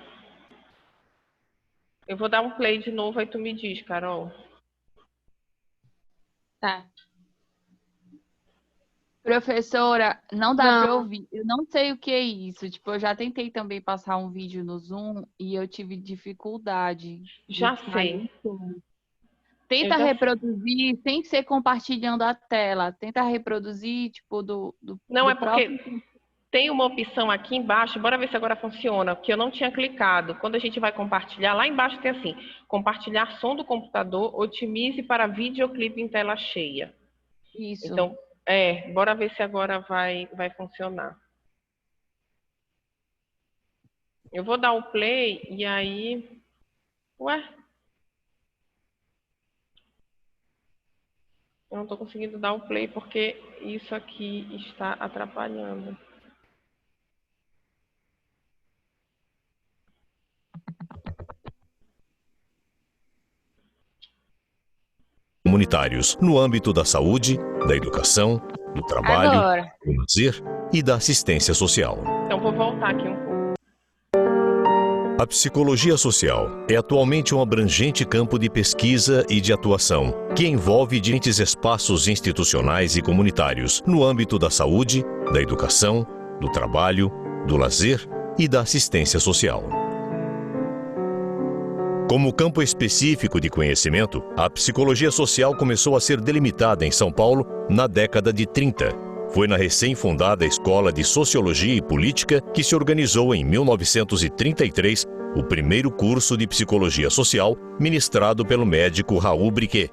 Eu vou dar um play de novo, aí tu me diz, Carol. Tá. Professora, não dá para Não, ouvir. Eu não sei o que é isso. Tipo, eu já tentei também passar um vídeo no Zoom e eu tive dificuldade de Já sair sei. o som. Eu Tenta já... reproduzir sem ser compartilhando a tela. Tenta reproduzir, tipo, Não, do é porque próprio. tem uma opção aqui embaixo, bora ver se agora funciona, que eu não tinha clicado. Quando a gente vai compartilhar, lá embaixo tem assim, compartilhar som do computador, otimize para videoclipe em tela cheia. Isso. Então, bora ver se agora vai funcionar. Eu vou dar o play e aí... Ué? Eu não estou conseguindo dar o play porque isso aqui está atrapalhando. Comunitários no âmbito da saúde, da educação, do trabalho, agora. do lazer e da assistência social. Então, vou voltar aqui um pouco. A psicologia social é atualmente um abrangente campo de pesquisa e de atuação, que envolve diferentes espaços institucionais e comunitários, no âmbito da saúde, da educação, do trabalho, do lazer e da assistência social. Como campo específico de conhecimento, a psicologia social começou a ser delimitada em São Paulo na década de 30. Foi na recém-fundada Escola de Sociologia e Política que se organizou em 1933 o primeiro curso de Psicologia Social ministrado pelo médico Raul Briquet.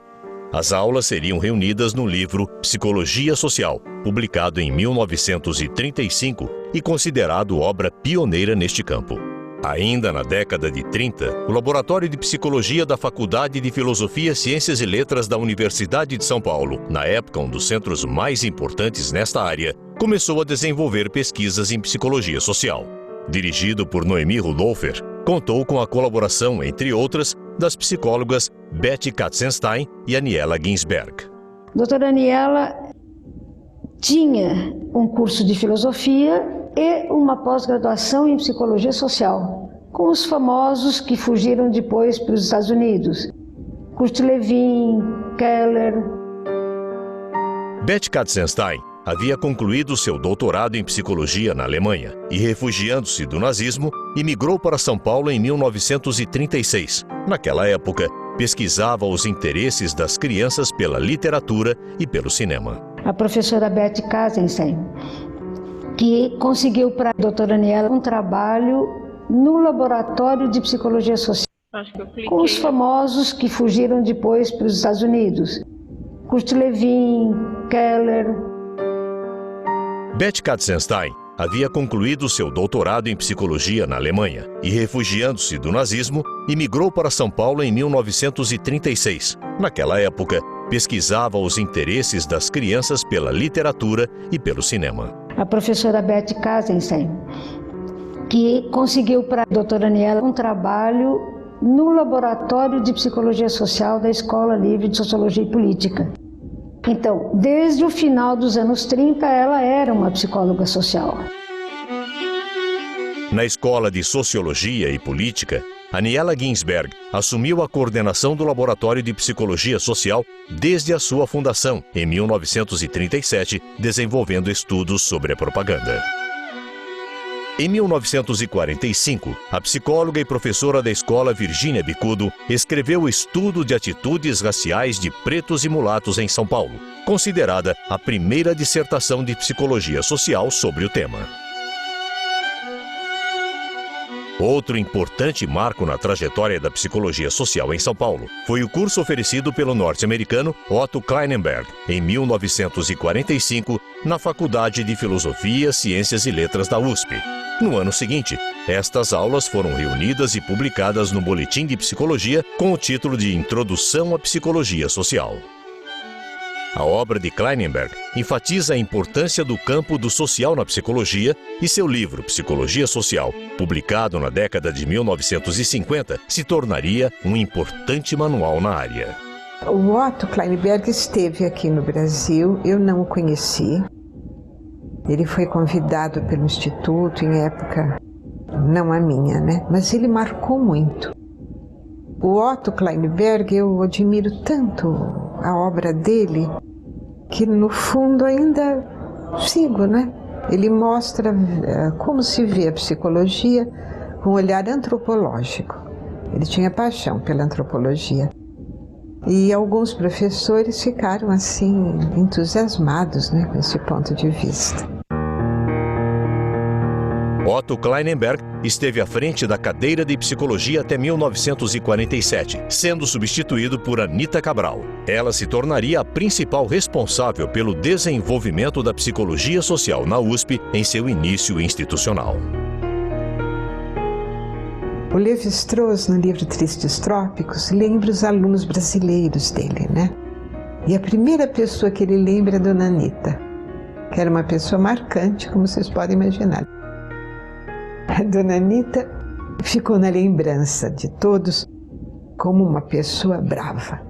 As aulas seriam reunidas no livro Psicologia Social, publicado em 1935 e considerado obra pioneira neste campo. Ainda na década de 30, o Laboratório de Psicologia da Faculdade de Filosofia, Ciências e Letras da Universidade de São Paulo, na época um dos centros mais importantes nesta área, começou a desenvolver pesquisas em psicologia social. Dirigido por Noemi Rudolfer, contou com a colaboração, entre outras, das psicólogas Betty Katzenstein e Aniela Ginsberg. Doutora Aniela tinha um curso de filosofia e uma pós-graduação em psicologia social, com os famosos que fugiram depois para os Estados Unidos, Kurt Lewin, Keller. Betty Katzenstein havia concluído seu doutorado em psicologia na Alemanha e, refugiando-se do nazismo, imigrou para São Paulo em 1936. Naquela época, pesquisava os interesses das crianças pela literatura e pelo cinema. A professora Betty Katzenstein, que conseguiu para a doutora Aniela um trabalho no Laboratório de Psicologia Social, com os famosos que fugiram depois para os Estados Unidos, Kurt Lewin, Keller. Betty Katzenstein havia concluído seu doutorado em psicologia na Alemanha e, refugiando-se do nazismo, imigrou para São Paulo em 1936. Naquela época, pesquisava os interesses das crianças pela literatura e pelo cinema. A professora Betty Katzenstein, que conseguiu para a doutora Aniela um trabalho no Laboratório de Psicologia Social da Escola Livre de Sociologia e Política. Então, desde o final dos anos 30, ela era uma psicóloga social. Na Escola de Sociologia e Política, Aniela Ginsberg assumiu a coordenação do Laboratório de Psicologia Social desde a sua fundação, em 1937, desenvolvendo estudos sobre a propaganda. Em 1945, a psicóloga e professora da escola Virgínia Bicudo escreveu o Estudo de Atitudes Raciais de Pretos e Mulatos em São Paulo, considerada a primeira dissertação de psicologia social sobre o tema. Outro importante marco na trajetória da psicologia social em São Paulo foi o curso oferecido pelo norte-americano Otto Kleinenberg, em 1945, na Faculdade de Filosofia, Ciências e Letras da USP. No ano seguinte, estas aulas foram reunidas e publicadas no Boletim de Psicologia com o título de Introdução à Psicologia Social. A obra de Kleinenberg enfatiza a importância do campo do social na psicologia e seu livro Psicologia Social, publicado na década de 1950, se tornaria um importante manual na área. O Otto Kleinenberg esteve aqui no Brasil, eu não o conheci. Ele foi convidado pelo Instituto em época, não a minha, né? Mas ele marcou muito. O Otto Kleinenberg, eu admiro tanto a obra dele, que no fundo ainda sigo, né? Ele mostra como se vê a psicologia com um olhar antropológico. Ele tinha paixão pela antropologia. E alguns professores ficaram assim entusiasmados, né, com esse ponto de vista. Otto Kleinenberg esteve à frente da cadeira de psicologia até 1947, sendo substituído por Anita Cabral. Ela se tornaria a principal responsável pelo desenvolvimento da psicologia social na USP em seu início institucional. O Lévi-Strauss, no livro Tristes Trópicos, lembra os alunos brasileiros dele, né? E a primeira pessoa que ele lembra é a Dona Anita, que era uma pessoa marcante, como vocês podem imaginar. A Dona Anita ficou na lembrança de todos como uma pessoa brava.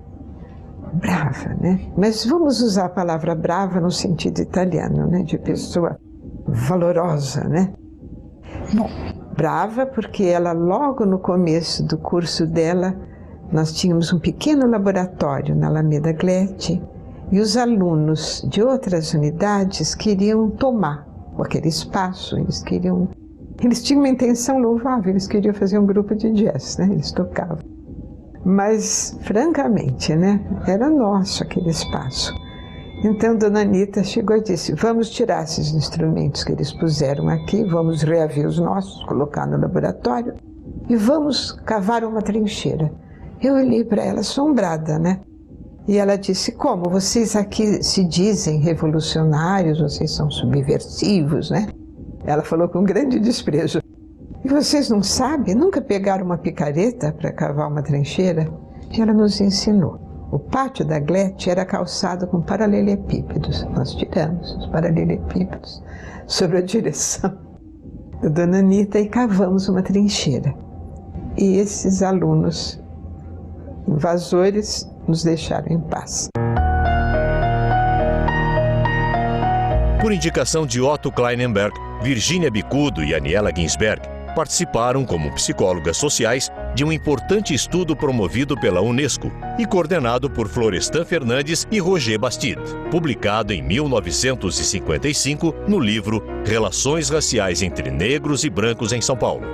Brava, né? Mas vamos usar a palavra brava no sentido italiano, né? De pessoa valorosa, né? Bom, brava porque ela, logo no começo do curso dela, nós tínhamos um pequeno laboratório na Alameda Glete e os alunos de outras unidades queriam tomar aquele espaço, eles tinham uma intenção louvável, eles queriam fazer um grupo de jazz, né? Eles tocavam. Mas, francamente, né? Era nosso aquele espaço. Então, Dona Anita chegou e disse, vamos tirar esses instrumentos que eles puseram aqui, vamos reaver os nossos, colocar no laboratório e vamos cavar uma trincheira. Eu olhei para ela assombrada, né? E ela disse, como? Vocês aqui se dizem revolucionários, vocês são subversivos, né? Ela falou com grande desprezo. E vocês não sabem? Nunca pegaram uma picareta para cavar uma trincheira? E ela nos ensinou. O pátio da Glete era calçado com paralelepípedos. Nós tiramos os paralelepípedos sob a direção da Dona Anita e cavamos uma trincheira. E esses alunos invasores nos deixaram em paz. Por indicação de Otto Kleinenberg, Virginia Bicudo e Aniela Ginsberg participaram como psicólogas sociais de um importante estudo promovido pela Unesco e coordenado por Florestan Fernandes e Roger Bastide, publicado em 1955 no livro Relações Raciais entre Negros e Brancos em São Paulo.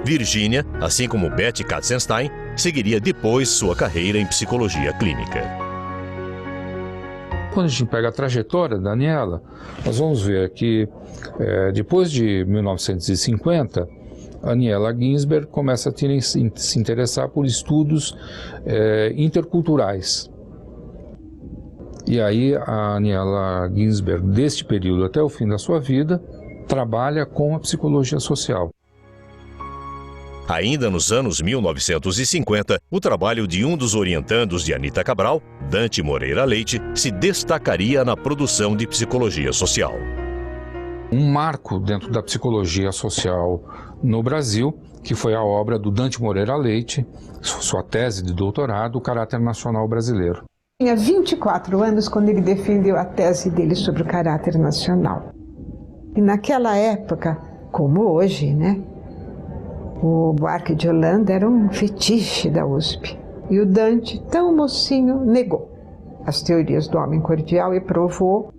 Virginia, assim como Betty Katzenstein, seguiria depois sua carreira em psicologia clínica. Quando a gente pega a trajetória da Aniela, nós vamos ver que depois de 1950, a Aniela Ginsberg começa a se interessar por estudos interculturais. E aí a Aniela Ginsberg, deste período até o fim da sua vida, trabalha com a psicologia social. Ainda nos anos 1950, o trabalho de um dos orientandos de Anita Cabral, Dante Moreira Leite, se destacaria na produção de psicologia social. Um marco dentro da psicologia social no Brasil, que foi a obra do Dante Moreira Leite, sua tese de doutorado, O Caráter Nacional Brasileiro. Tinha 24 anos quando ele defendeu a tese dele sobre o caráter nacional. E naquela época, como hoje, né? O Buarque de Holanda era um fetiche da USP. E o Dante, tão mocinho, negou as teorias do homem cordial e provou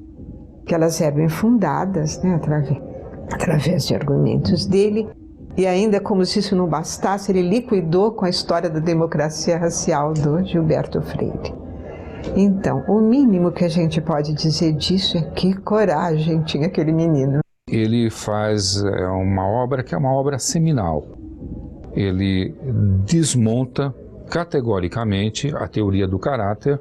que elas eram infundadas, né, através de argumentos dele. E ainda, como se isso não bastasse, ele liquidou com a história da democracia racial do Gilberto Freire. Então, o mínimo que a gente pode dizer disso é que coragem tinha aquele menino. Ele faz uma obra que é uma obra seminal. Ele desmonta categoricamente a teoria do caráter.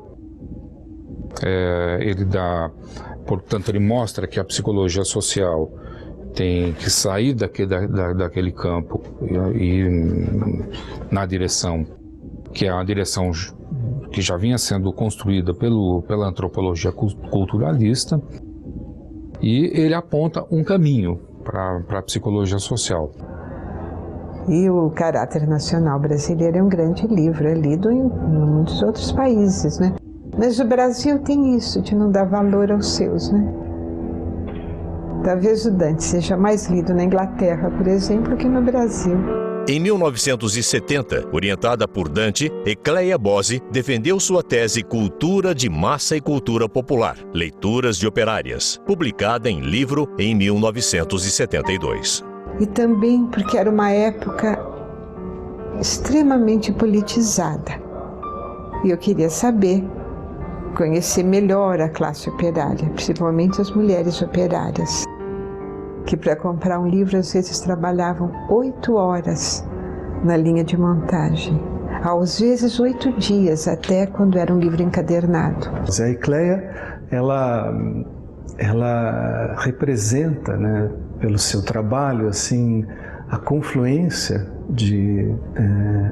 Portanto, ele mostra que a psicologia social tem que sair daquele campo e na direção que é a direção que já vinha sendo construída pela antropologia culturalista, e ele aponta um caminho para a psicologia social. E o Caráter Nacional Brasileiro é um grande livro, é lido em muitos outros países, né? Mas o Brasil tem isso, de não dar valor aos seus, né? Talvez o Dante seja mais lido na Inglaterra, por exemplo, que no Brasil. Em 1970, orientada por Dante, Ecleia Bose defendeu sua tese Cultura de Massa e Cultura Popular, Leituras de Operárias, publicada em livro em 1972. E também porque era uma época extremamente politizada. E eu queria conhecer melhor a classe operária, principalmente as mulheres operárias, que para comprar um livro às vezes trabalhavam 8 horas na linha de montagem, às vezes 8 dias, até quando era um livro encadernado. A Ecleia, ela representa, né, pelo seu trabalho, assim, a confluência de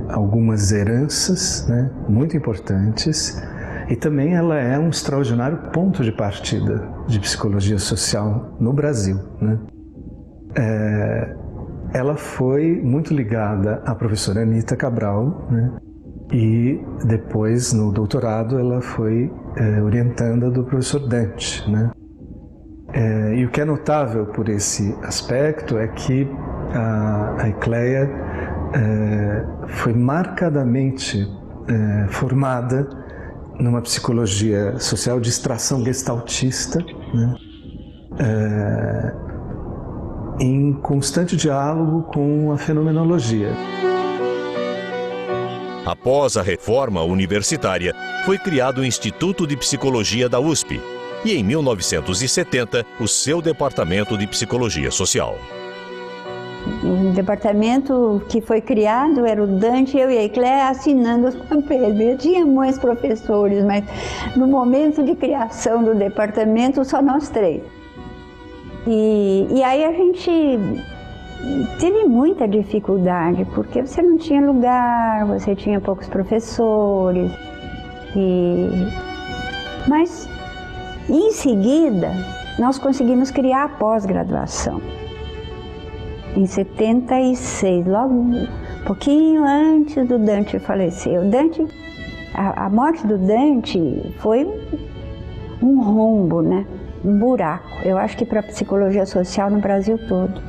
algumas heranças, né, muito importantes, e também ela é um extraordinário ponto de partida de psicologia social no Brasil, né? Ela foi muito ligada à professora Anita Cabral, né? E depois, no doutorado, ela foi orientanda do professor Dante, né? E o que é notável por esse aspecto é que a Ecleia foi marcadamente formada numa psicologia social de extração gestaltista, né? Em constante diálogo com a fenomenologia. Após a reforma universitária, foi criado o Instituto de Psicologia da USP e, em 1970, o seu Departamento de Psicologia Social. O departamento que foi criado era o Dante, eu e a Ecleia assinando os papéis. Eu tinha muitos professores, mas no momento de criação do departamento, só nós três. E aí a gente teve muita dificuldade, porque você não tinha lugar, você tinha poucos professores. Mas, em seguida, nós conseguimos criar a pós-graduação. Em 76, logo um pouquinho antes do Dante falecer. A morte do Dante foi um rombo, né? Um buraco. Eu acho que para a psicologia social no Brasil todo.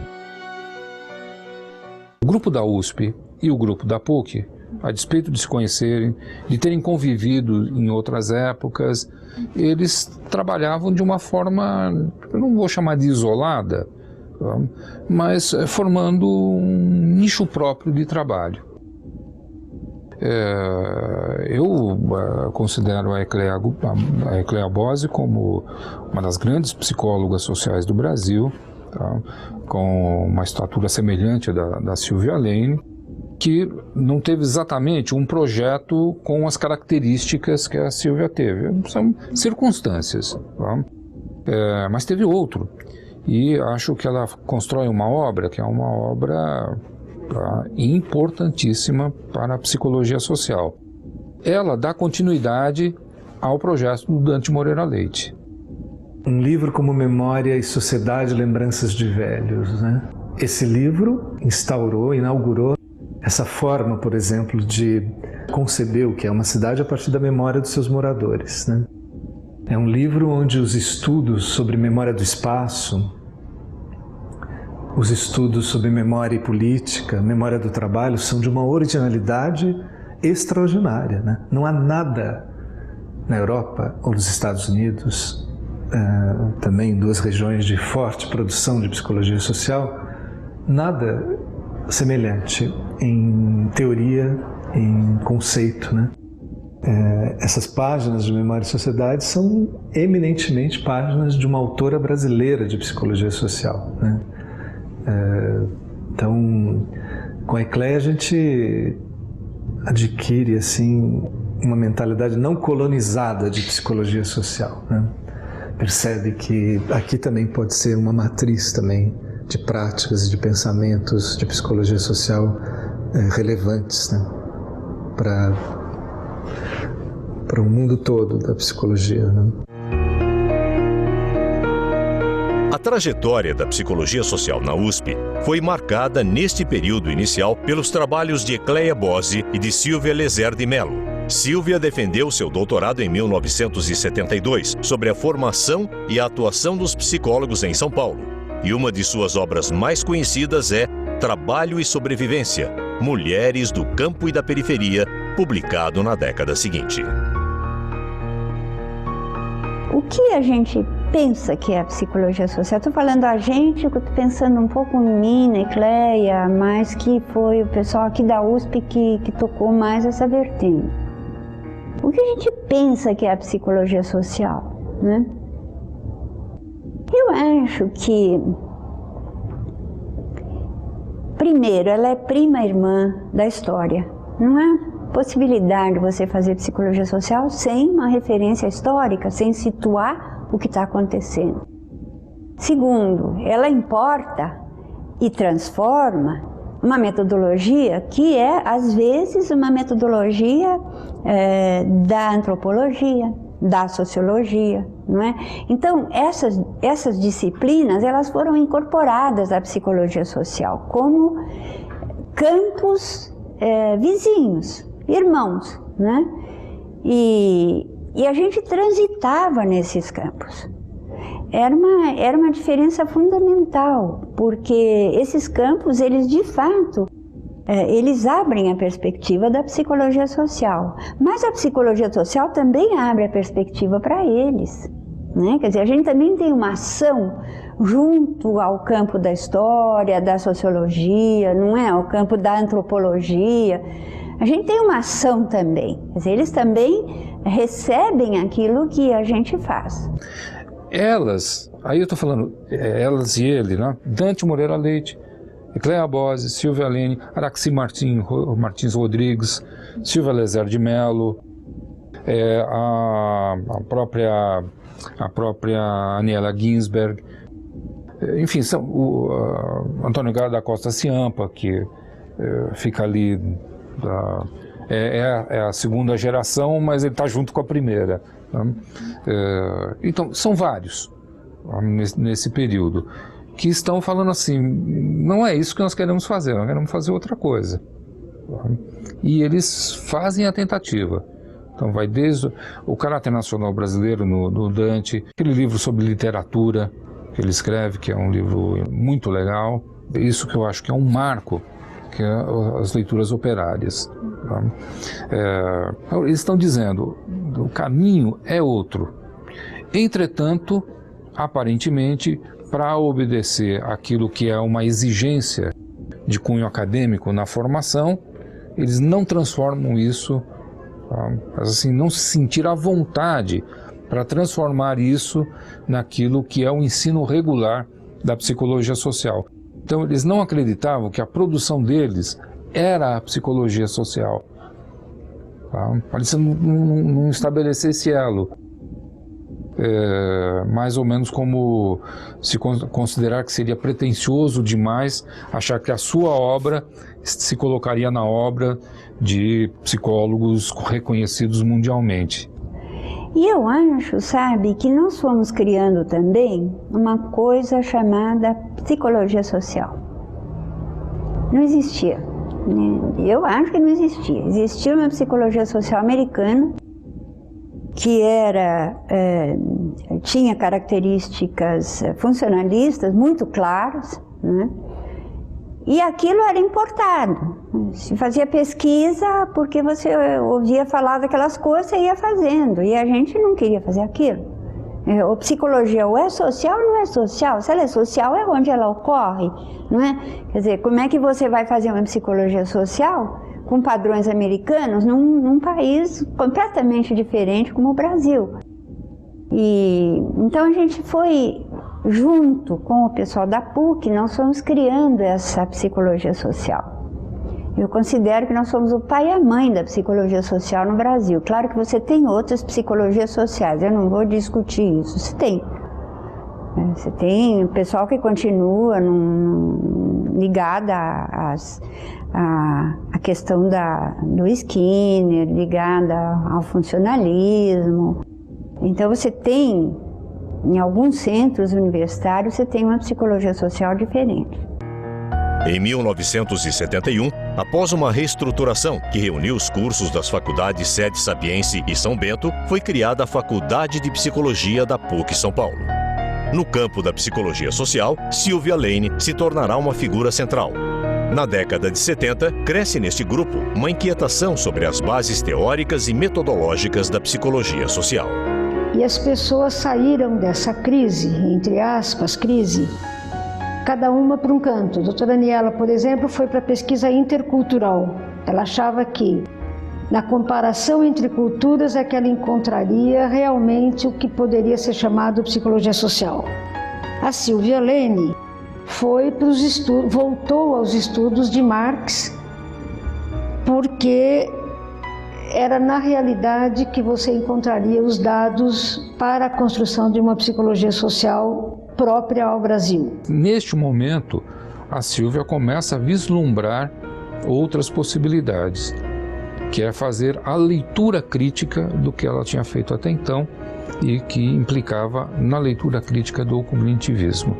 O grupo da USP e o grupo da PUC, a despeito de se conhecerem, de terem convivido em outras épocas, eles trabalhavam de uma forma, eu não vou chamar de isolada, mas formando um nicho próprio de trabalho. Eu considero a Ecleia Bose como uma das grandes psicólogas sociais do Brasil, tá? Com uma estatura semelhante da Silvia Lane, que não teve exatamente um projeto com as características que a Silvia teve. São circunstâncias, tá? Mas teve outro. E acho que ela constrói uma obra que é uma obra importantíssima para a psicologia social. Ela dá continuidade ao projeto do Dante Moreira Leite. Um livro como Memória e Sociedade, Lembranças de Velhos, né? Esse livro inaugurou essa forma, por exemplo, de conceber o que é uma cidade a partir da memória dos seus moradores, né? É um livro onde os estudos sobre memória do espaço, os estudos sobre memória e política, memória do trabalho, são de uma originalidade extraordinária, né? Não há nada na Europa ou nos Estados Unidos, também duas regiões de forte produção de psicologia social, nada semelhante em teoria, em conceito, né? Essas páginas de Memória e Sociedade são eminentemente páginas de uma autora brasileira de psicologia social, né? Então, com a Ecleia a gente adquire assim uma mentalidade não colonizada de psicologia social, né? Percebe que aqui também pode ser uma matriz também de práticas e de pensamentos de psicologia social relevantes, né? Para o mundo todo da psicologia, né? A trajetória da psicologia social na USP foi marcada neste período inicial pelos trabalhos de Ecleia Bose e de Silvia Lezer de Mello. Silvia defendeu seu doutorado em 1972 sobre a formação e a atuação dos psicólogos em São Paulo. E uma de suas obras mais conhecidas é Trabalho e Sobrevivência, Mulheres do Campo e da Periferia, publicado na década seguinte. O que a gente pensa que é a psicologia social? Estou falando a gente, eu estou pensando um pouco em mim, na Ecleia, mas que foi o pessoal aqui da USP que tocou mais essa vertente. O que a gente pensa que é a psicologia social, né? Eu acho que, primeiro, ela é prima irmã da história. Não há possibilidade de você fazer psicologia social sem uma referência histórica, sem situar o que está acontecendo. Segundo, ela importa e transforma uma metodologia que é, às vezes, uma metodologia da antropologia, da sociologia, não é? Então, essas disciplinas, elas foram incorporadas à psicologia social como campos vizinhos, irmãos, né? E a gente transitava nesses campos. era uma diferença fundamental, porque esses campos, eles de fato, eles abrem a perspectiva da psicologia social, mas a psicologia social também abre a perspectiva para eles, né? Quer dizer, a gente também tem uma ação junto ao campo da história, da sociologia, não é? Ao campo da antropologia. A gente tem uma ação também, quer dizer, eles também recebem aquilo que a gente faz. Elas, aí eu estou falando, elas e ele, né? Dante Moreira Leite, Cléa Bose, Silvia Lene, Araxi Martins Rodrigues, Silvia Lezer de Mello, a própria Aniela Ginsberg, enfim, são o Antônio Garo da Costa Ciampa, que fica ali, é a segunda geração, mas ele está junto com a primeira. Né? Então, são vários nesse período que estão falando assim, não é isso que nós queremos fazer, nós queremos fazer outra coisa. E eles fazem a tentativa. Então vai desde o caráter nacional brasileiro no Dante, aquele livro sobre literatura que ele escreve, que é um livro muito legal, isso que eu acho que é um marco, que é as leituras operárias. Eles estão dizendo, o caminho é outro. Entretanto, aparentemente, para obedecer aquilo que é uma exigência de cunho acadêmico na formação, eles não transformam isso, mas assim, não se sentir à vontade para transformar isso naquilo que é o ensino regular da psicologia social. Então, eles não acreditavam que a produção deles era a psicologia social. Para isso não estabelecer esse elo. Mais ou menos como se considerar que seria pretensioso demais achar que a sua obra se colocaria na obra de psicólogos reconhecidos mundialmente. E eu acho, sabe, que nós fomos criando também uma coisa chamada psicologia social. Não existia, né? Eu acho que não existia. Existia uma psicologia social americana que tinha características funcionalistas muito claras, né? E aquilo era importado. Se fazia pesquisa porque você ouvia falar daquelas coisas e ia fazendo, e a gente não queria fazer aquilo. A psicologia ou é social ou não é social. Se ela é social, é onde ela ocorre, não é? Quer dizer, como é que você vai fazer uma psicologia social com padrões americanos num país completamente diferente como o Brasil? E então a gente foi, junto com o pessoal da PUC, nós fomos criando essa psicologia social. Eu considero que nós somos o pai e a mãe da psicologia social no Brasil. Claro que você tem outras psicologias sociais, eu não vou discutir isso. Você tem o pessoal que continua ligado à questão do Skinner, ligada ao funcionalismo. Então você tem, em alguns centros universitários, você tem uma psicologia social diferente. Em 1971, após uma reestruturação que reuniu os cursos das faculdades Sede Sapiense e São Bento, foi criada a Faculdade de Psicologia da PUC São Paulo. No campo da psicologia social, Silvia Lene se tornará uma figura central. Na década de 70, cresce neste grupo uma inquietação sobre as bases teóricas e metodológicas da psicologia social. E as pessoas saíram dessa crise, entre aspas, crise, cada uma para um canto. A doutora Aniela, por exemplo, foi para a pesquisa intercultural. Ela achava que, na comparação entre culturas, é que ela encontraria realmente o que poderia ser chamado psicologia social. A Silvia Lene foi para os estudos, voltou aos estudos de Marx, porque era na realidade que você encontraria os dados para a construção de uma psicologia social própria ao Brasil. Neste momento, a Silvia começa a vislumbrar outras possibilidades, que é fazer a leitura crítica do que ela tinha feito até então e que implicava na leitura crítica do cognitivismo.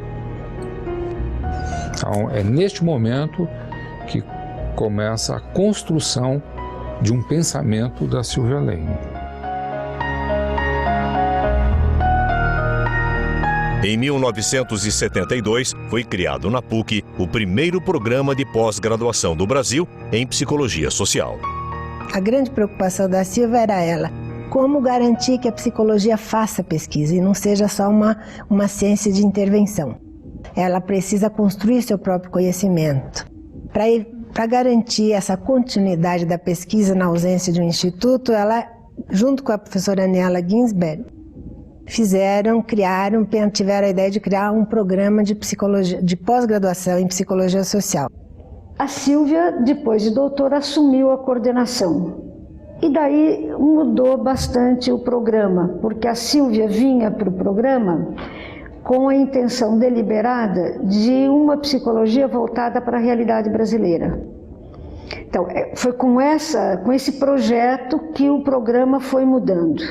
Então, é neste momento que começa a construção de um pensamento da Silvia Lene. Em 1972, foi criado na PUC o primeiro programa de pós-graduação do Brasil em Psicologia Social. A grande preocupação da Silvia era como garantir que a psicologia faça pesquisa e não seja só uma ciência de intervenção. Ela precisa construir seu próprio conhecimento. Para garantir essa continuidade da pesquisa na ausência de um instituto, ela, junto com a professora Aniela Ginsberg, tiveram a ideia de criar um programa de pós-graduação em Psicologia Social. A Silvia, depois de doutora, assumiu a coordenação. E daí mudou bastante o programa, porque a Silvia vinha para o programa com a intenção deliberada de uma psicologia voltada para a realidade brasileira. Então, foi com esse projeto que o programa foi mudando.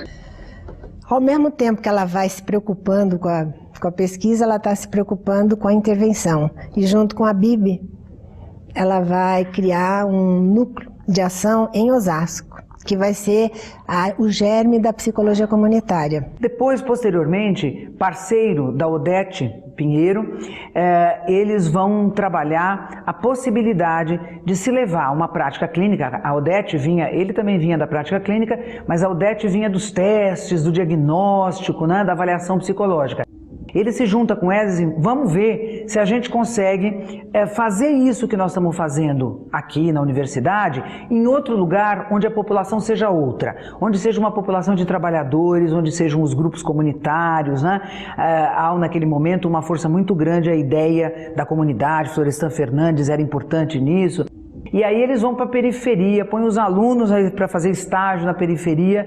Ao mesmo tempo que ela vai se preocupando com a pesquisa, ela está se preocupando com a intervenção. E junto com a BIB, ela vai criar um núcleo de ação em Osasco, que vai ser o germe da psicologia comunitária. Depois, posteriormente, parceiro da Odete Pinheiro, eles vão trabalhar a possibilidade de se levar a uma prática clínica. A Odete ele também vinha da prática clínica, mas a Odete vinha dos testes, do diagnóstico, né, da avaliação psicológica. Ele se junta com eles e vamos ver se a gente consegue fazer isso que nós estamos fazendo aqui na universidade em outro lugar onde a população seja outra, onde seja uma população de trabalhadores, onde sejam os grupos comunitários, né? Há naquele momento uma força muito grande a ideia da comunidade, Florestan Fernandes era importante nisso. E aí eles vão para a periferia, põem os alunos para fazer estágio na periferia,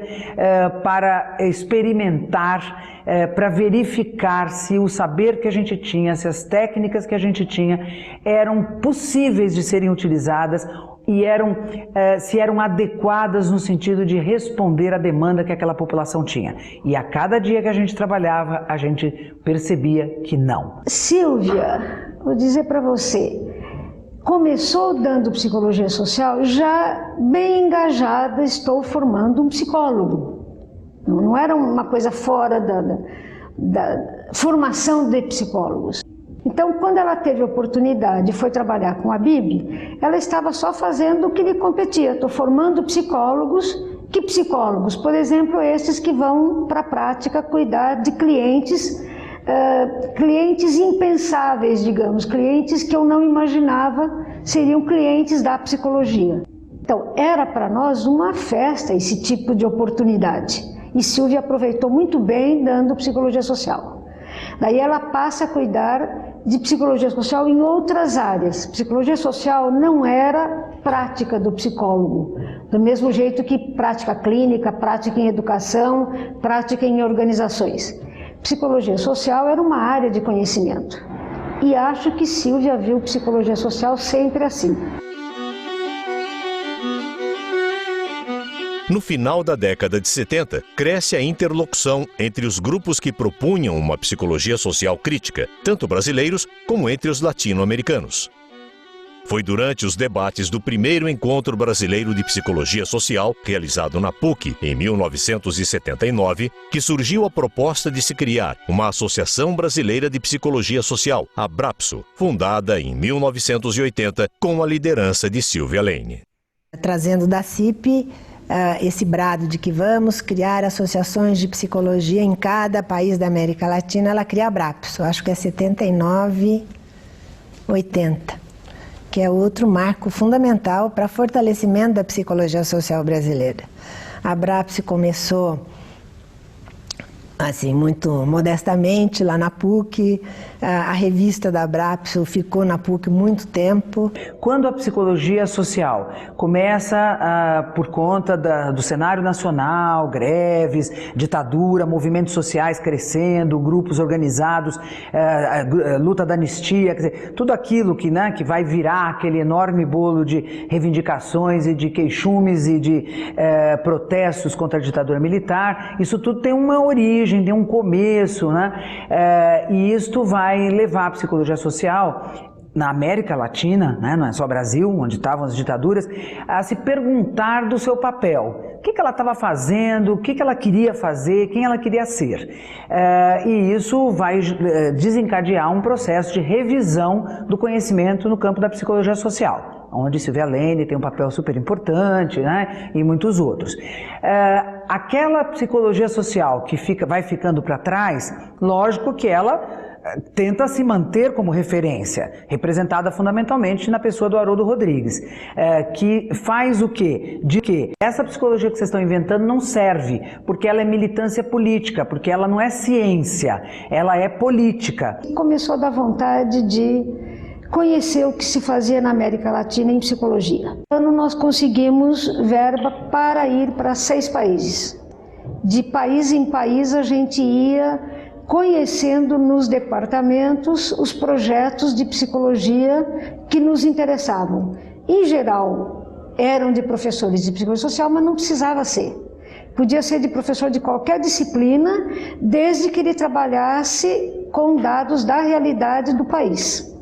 para experimentar, para verificar se o saber que a gente tinha, se as técnicas que a gente tinha eram possíveis de serem utilizadas e se eram adequadas no sentido de responder à demanda que aquela população tinha. E a cada dia que a gente trabalhava, a gente percebia que não. Silvia, vou dizer para você, começou dando psicologia social, já bem engajada, estou formando um psicólogo. Não era uma coisa fora da formação de psicólogos. Então, quando ela teve a oportunidade e foi trabalhar com a BIB, ela estava só fazendo o que lhe competia. Estou formando psicólogos. Que psicólogos? Por exemplo, esses que vão para a prática cuidar de clientes impensáveis, digamos, clientes que eu não imaginava seriam clientes da psicologia. Então, era para nós uma festa esse tipo de oportunidade. E Silvia aproveitou muito bem dando psicologia social. Daí ela passa a cuidar de psicologia social em outras áreas. Psicologia social não era prática do psicólogo, do mesmo jeito que prática clínica, prática em educação, prática em organizações. Psicologia social era uma área de conhecimento. E acho que Silvia viu psicologia social sempre assim. No final da década de 70, cresce a interlocução entre os grupos que propunham uma psicologia social crítica, tanto brasileiros como entre os latino-americanos. Foi durante os debates do primeiro Encontro Brasileiro de Psicologia Social, realizado na PUC em 1979, que surgiu a proposta de se criar uma Associação Brasileira de Psicologia Social, a Abrapso, fundada em 1980 com a liderança de Silvia Lane. Trazendo da CIP esse brado de que vamos criar associações de psicologia em cada país da América Latina, ela cria a Abrapso, acho que é 79, 80, que é outro marco fundamental para fortalecimento da psicologia social brasileira. A Abrapso começou assim, muito modestamente, lá na PUC. A revista da Abrapso ficou na PUC muito tempo. Quando a psicologia social começa, por conta do cenário nacional, greves, ditadura, movimentos sociais crescendo, grupos organizados, luta da anistia, quer dizer, tudo aquilo que vai virar aquele enorme bolo de reivindicações e de queixumes e de protestos contra a ditadura militar, isso tudo tem uma origem, tem um começo, né? E isto vai levar a psicologia social na América Latina, né, não é só Brasil, onde estavam as ditaduras, a se perguntar do seu papel. que ela estava fazendo, o que ela queria fazer, quem ela queria ser. E isso vai desencadear um processo de revisão do conhecimento no campo da psicologia social, onde Silvia Lane tem um papel super importante, né, e muitos outros. Aquela psicologia social que vai ficando para trás, lógico que ela tenta se manter como referência, representada fundamentalmente na pessoa do Haroldo Rodrigues, que faz o quê? De que essa psicologia que vocês estão inventando não serve, porque ela é militância política, porque ela não é ciência, ela é política. Começou a dar vontade de conhecer o que se fazia na América Latina em psicologia. Ano nós conseguimos verba para ir para 6 países. De país em país a gente ia conhecendo nos departamentos os projetos de psicologia que nos interessavam. Em geral, eram de professores de psicologia social, mas não precisava ser. Podia ser de professor de qualquer disciplina, desde que ele trabalhasse com dados da realidade do país.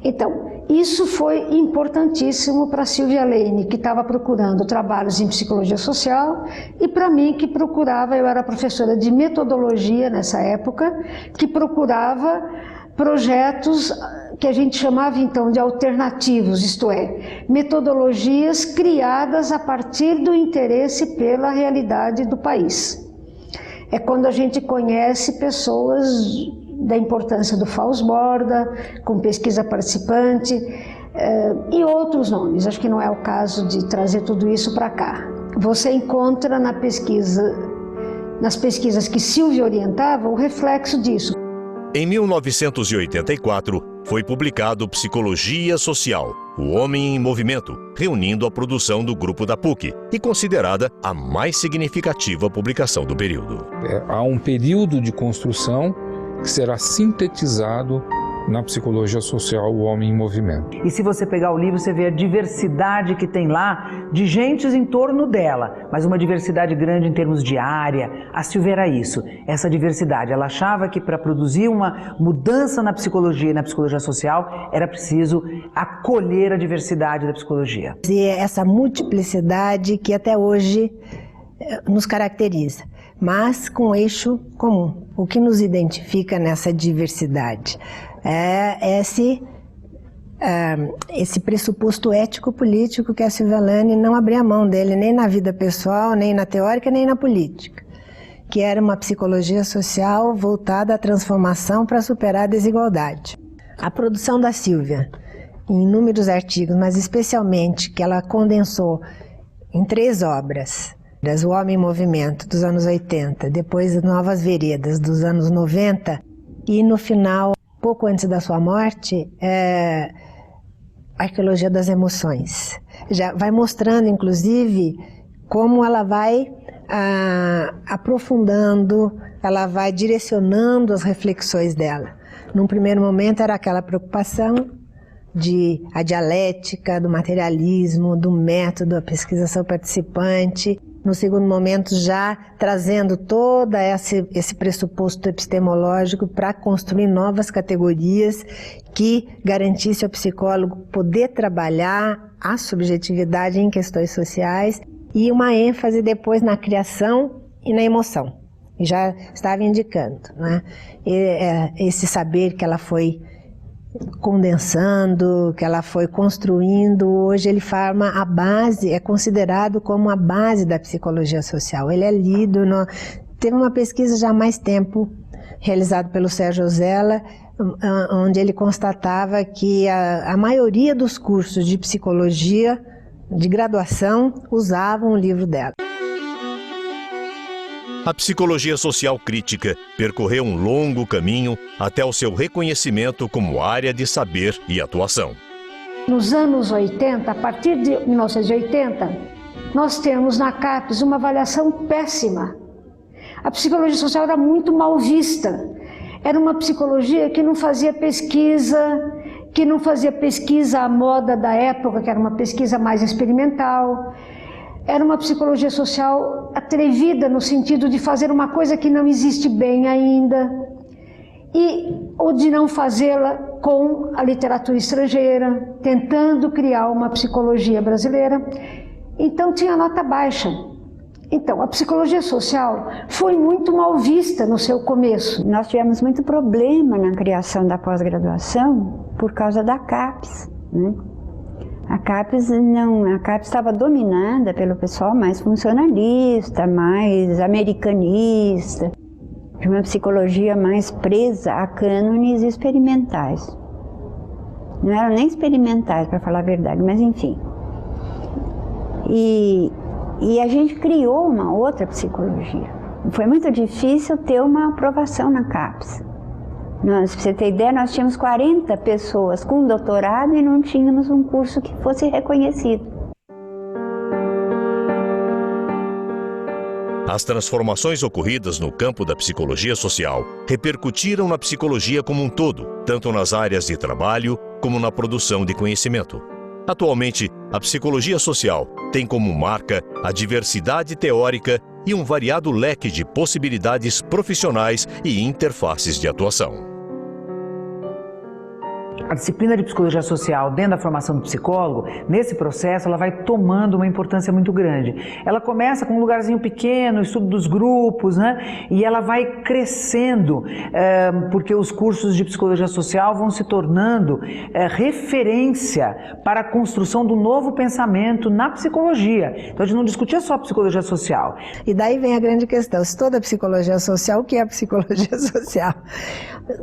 Então, isso foi importantíssimo para Silvia Lane, que estava procurando trabalhos em psicologia social, e para mim, que procurava, eu era professora de metodologia nessa época, que procurava projetos que a gente chamava então de alternativos, isto é, metodologias criadas a partir do interesse pela realidade do país. É quando a gente conhece pessoas da importância do Fausborda, com pesquisa participante, e outros nomes. Acho que não é o caso de trazer tudo isso para cá. Você encontra nas pesquisas que Silvia orientava o reflexo disso. Em 1984, foi publicado Psicologia Social, O Homem em Movimento, reunindo a produção do grupo da PUC e considerada a mais significativa publicação do período. Há um período de construção que será sintetizado na Psicologia Social, O Homem em Movimento. E se você pegar o livro, você vê a diversidade que tem lá de gentes em torno dela, mas uma diversidade grande em termos de área. A Silvia era isso, essa diversidade. Ela achava que para produzir uma mudança na psicologia e na psicologia social, era preciso acolher a diversidade da psicologia. E essa multiplicidade que até hoje nos caracteriza, mas com um eixo comum. O que nos identifica nessa diversidade é esse pressuposto ético-político que a Silvia Lane não abria mão dele, nem na vida pessoal, nem na teórica, nem na política, que era uma psicologia social voltada à transformação para superar a desigualdade. A produção da Silvia, em inúmeros artigos, mas especialmente que ela condensou em 3 obras, O Homem em Movimento, dos anos 80, depois Novas Veredas, dos anos 90, e no final, pouco antes da sua morte, Arqueologia das Emoções. Já vai mostrando, inclusive, como ela vai aprofundando, ela vai direcionando as reflexões dela. Num primeiro momento era aquela preocupação a dialética, do materialismo, do método, a pesquisação participante. No segundo momento, já trazendo todo esse pressuposto epistemológico para construir novas categorias que garantisse ao psicólogo poder trabalhar a subjetividade em questões sociais e uma ênfase depois na criação e na emoção. E já estava indicando, né? Esse saber que ela foi condensando, que ela foi construindo, hoje ele forma a base, é considerado como a base da psicologia social. Ele é lido, teve uma pesquisa já há mais tempo, realizada pelo Sérgio Ozella, onde ele constatava que a maioria dos cursos de psicologia de graduação usavam o livro dela. A psicologia social crítica percorreu um longo caminho até o seu reconhecimento como área de saber e atuação. Nos anos 80, a partir de 1980, nós temos na CAPES uma avaliação péssima. A psicologia social era muito mal vista. Era uma psicologia que não fazia pesquisa à moda da época, que era uma pesquisa mais experimental. Era uma psicologia social atrevida no sentido de fazer uma coisa que não existe bem ainda, ou de não fazê-la com a literatura estrangeira, tentando criar uma psicologia brasileira. então tinha nota baixa. Então, a psicologia social foi muito mal vista no seu começo. Nós tivemos muito problema na criação da pós-graduação por causa da CAPES, né? A CAPES estava dominada pelo pessoal mais funcionalista, mais americanista, de uma psicologia mais presa a cânones experimentais. Não eram nem experimentais, para falar a verdade, mas enfim. E a gente criou uma outra psicologia. Foi muito difícil ter uma aprovação na CAPES. Pra você ter ideia, nós tínhamos 40 pessoas com doutorado e não tínhamos um curso que fosse reconhecido. As transformações ocorridas no campo da psicologia social repercutiram na psicologia como um todo, tanto nas áreas de trabalho como na produção de conhecimento. Atualmente, a psicologia social tem como marca a diversidade teórica e um variado leque de possibilidades profissionais e interfaces de atuação. A disciplina de psicologia social dentro da formação do psicólogo, nesse processo, ela vai tomando uma importância muito grande. Ela começa com um lugarzinho pequeno, estudo dos grupos, né? E ela vai crescendo, porque os cursos de psicologia social vão se tornando referência para a construção do novo pensamento na psicologia. Então a gente não discutia só psicologia social. E daí vem a grande questão, se toda psicologia social, o que é a psicologia social?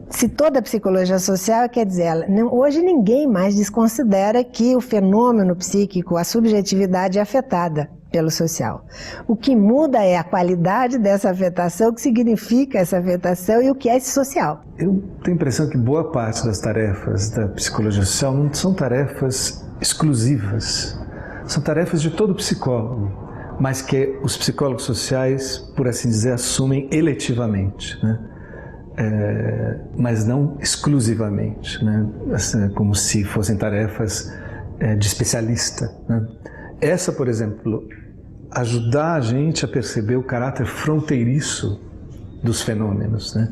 Se toda psicologia social, quer dizer, hoje ninguém mais desconsidera que o fenômeno psíquico, a subjetividade é afetada pelo social. O que muda é a qualidade dessa afetação, o que significa essa afetação e o que é esse social. Eu tenho a impressão que boa parte das tarefas da psicologia social não são tarefas exclusivas, são tarefas de todo psicólogo, mas que os psicólogos sociais, por assim dizer, assumem eletivamente, né? Mas não exclusivamente, né? Assim, como se fossem tarefas de especialista, né? Essa, por exemplo, ajudar a gente a perceber o caráter fronteiriço dos fenômenos, né?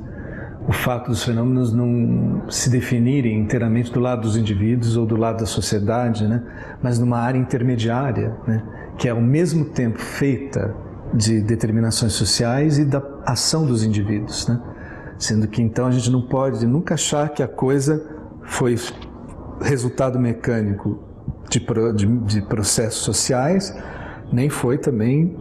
O fato dos fenômenos não se definirem inteiramente do lado dos indivíduos ou do lado da sociedade, né? Mas numa área intermediária, né? Que é ao mesmo tempo feita de determinações sociais e da ação dos indivíduos, né? Sendo que então a gente não pode nunca achar que a coisa foi resultado mecânico de processos sociais, nem foi também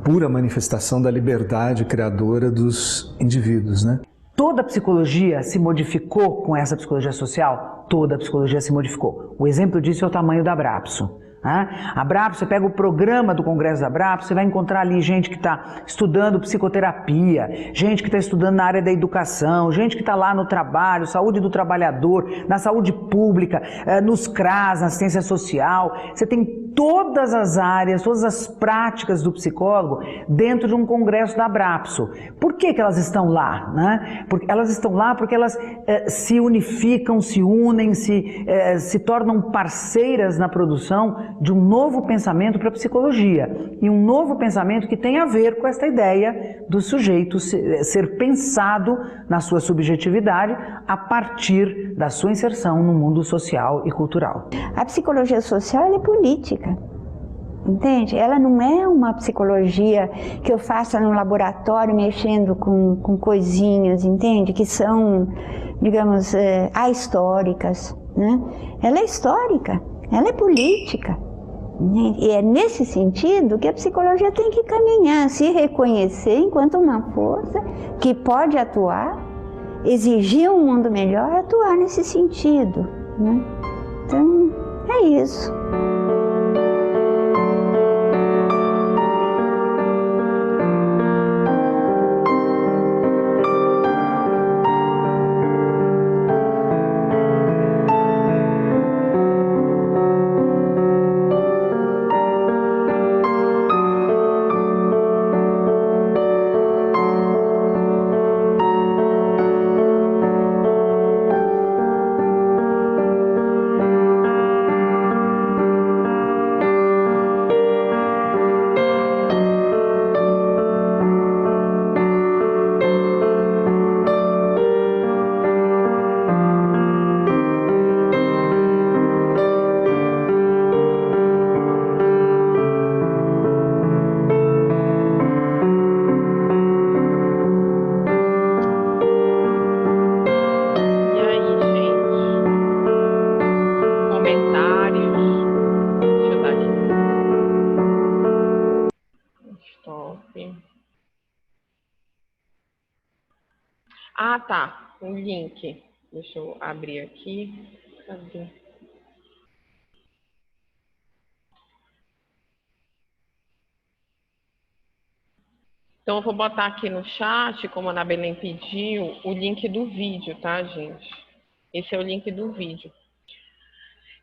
pura manifestação da liberdade criadora dos indivíduos, né? Toda a psicologia se modificou com essa psicologia social? Toda a psicologia se modificou. O exemplo disso é o tamanho da Abrapso. A Abrapso, você pega o programa do Congresso da Abrapso, você vai encontrar ali gente que está estudando psicoterapia, gente que está estudando na área da educação, gente que está lá no trabalho, saúde do trabalhador, na saúde pública, nos CRAS, na assistência social. Você tem todas as áreas, todas as práticas do psicólogo dentro de um congresso da Abrapso. Por que elas estão lá, né? Porque elas estão lá porque elas se unificam, se unem, se tornam parceiras na produção de um novo pensamento para a psicologia. E um novo pensamento que tem a ver com essa ideia do sujeito ser pensado na sua subjetividade a partir da sua inserção no mundo social e cultural. A psicologia social ela é política. Entende? Ela não é uma psicologia que eu faça no laboratório mexendo com coisinhas, entende? Que são, digamos, ahistóricas, né? Ela é histórica, ela é política. E é nesse sentido que a psicologia tem que caminhar, se reconhecer enquanto uma força que pode atuar, exigir um mundo melhor, atuar nesse sentido, né? Então, é isso. um link. Deixa eu abrir aqui. Cadê? Então, eu vou botar aqui no chat, como a Ana Belém pediu, o link do vídeo, tá, gente? Esse é o link do vídeo.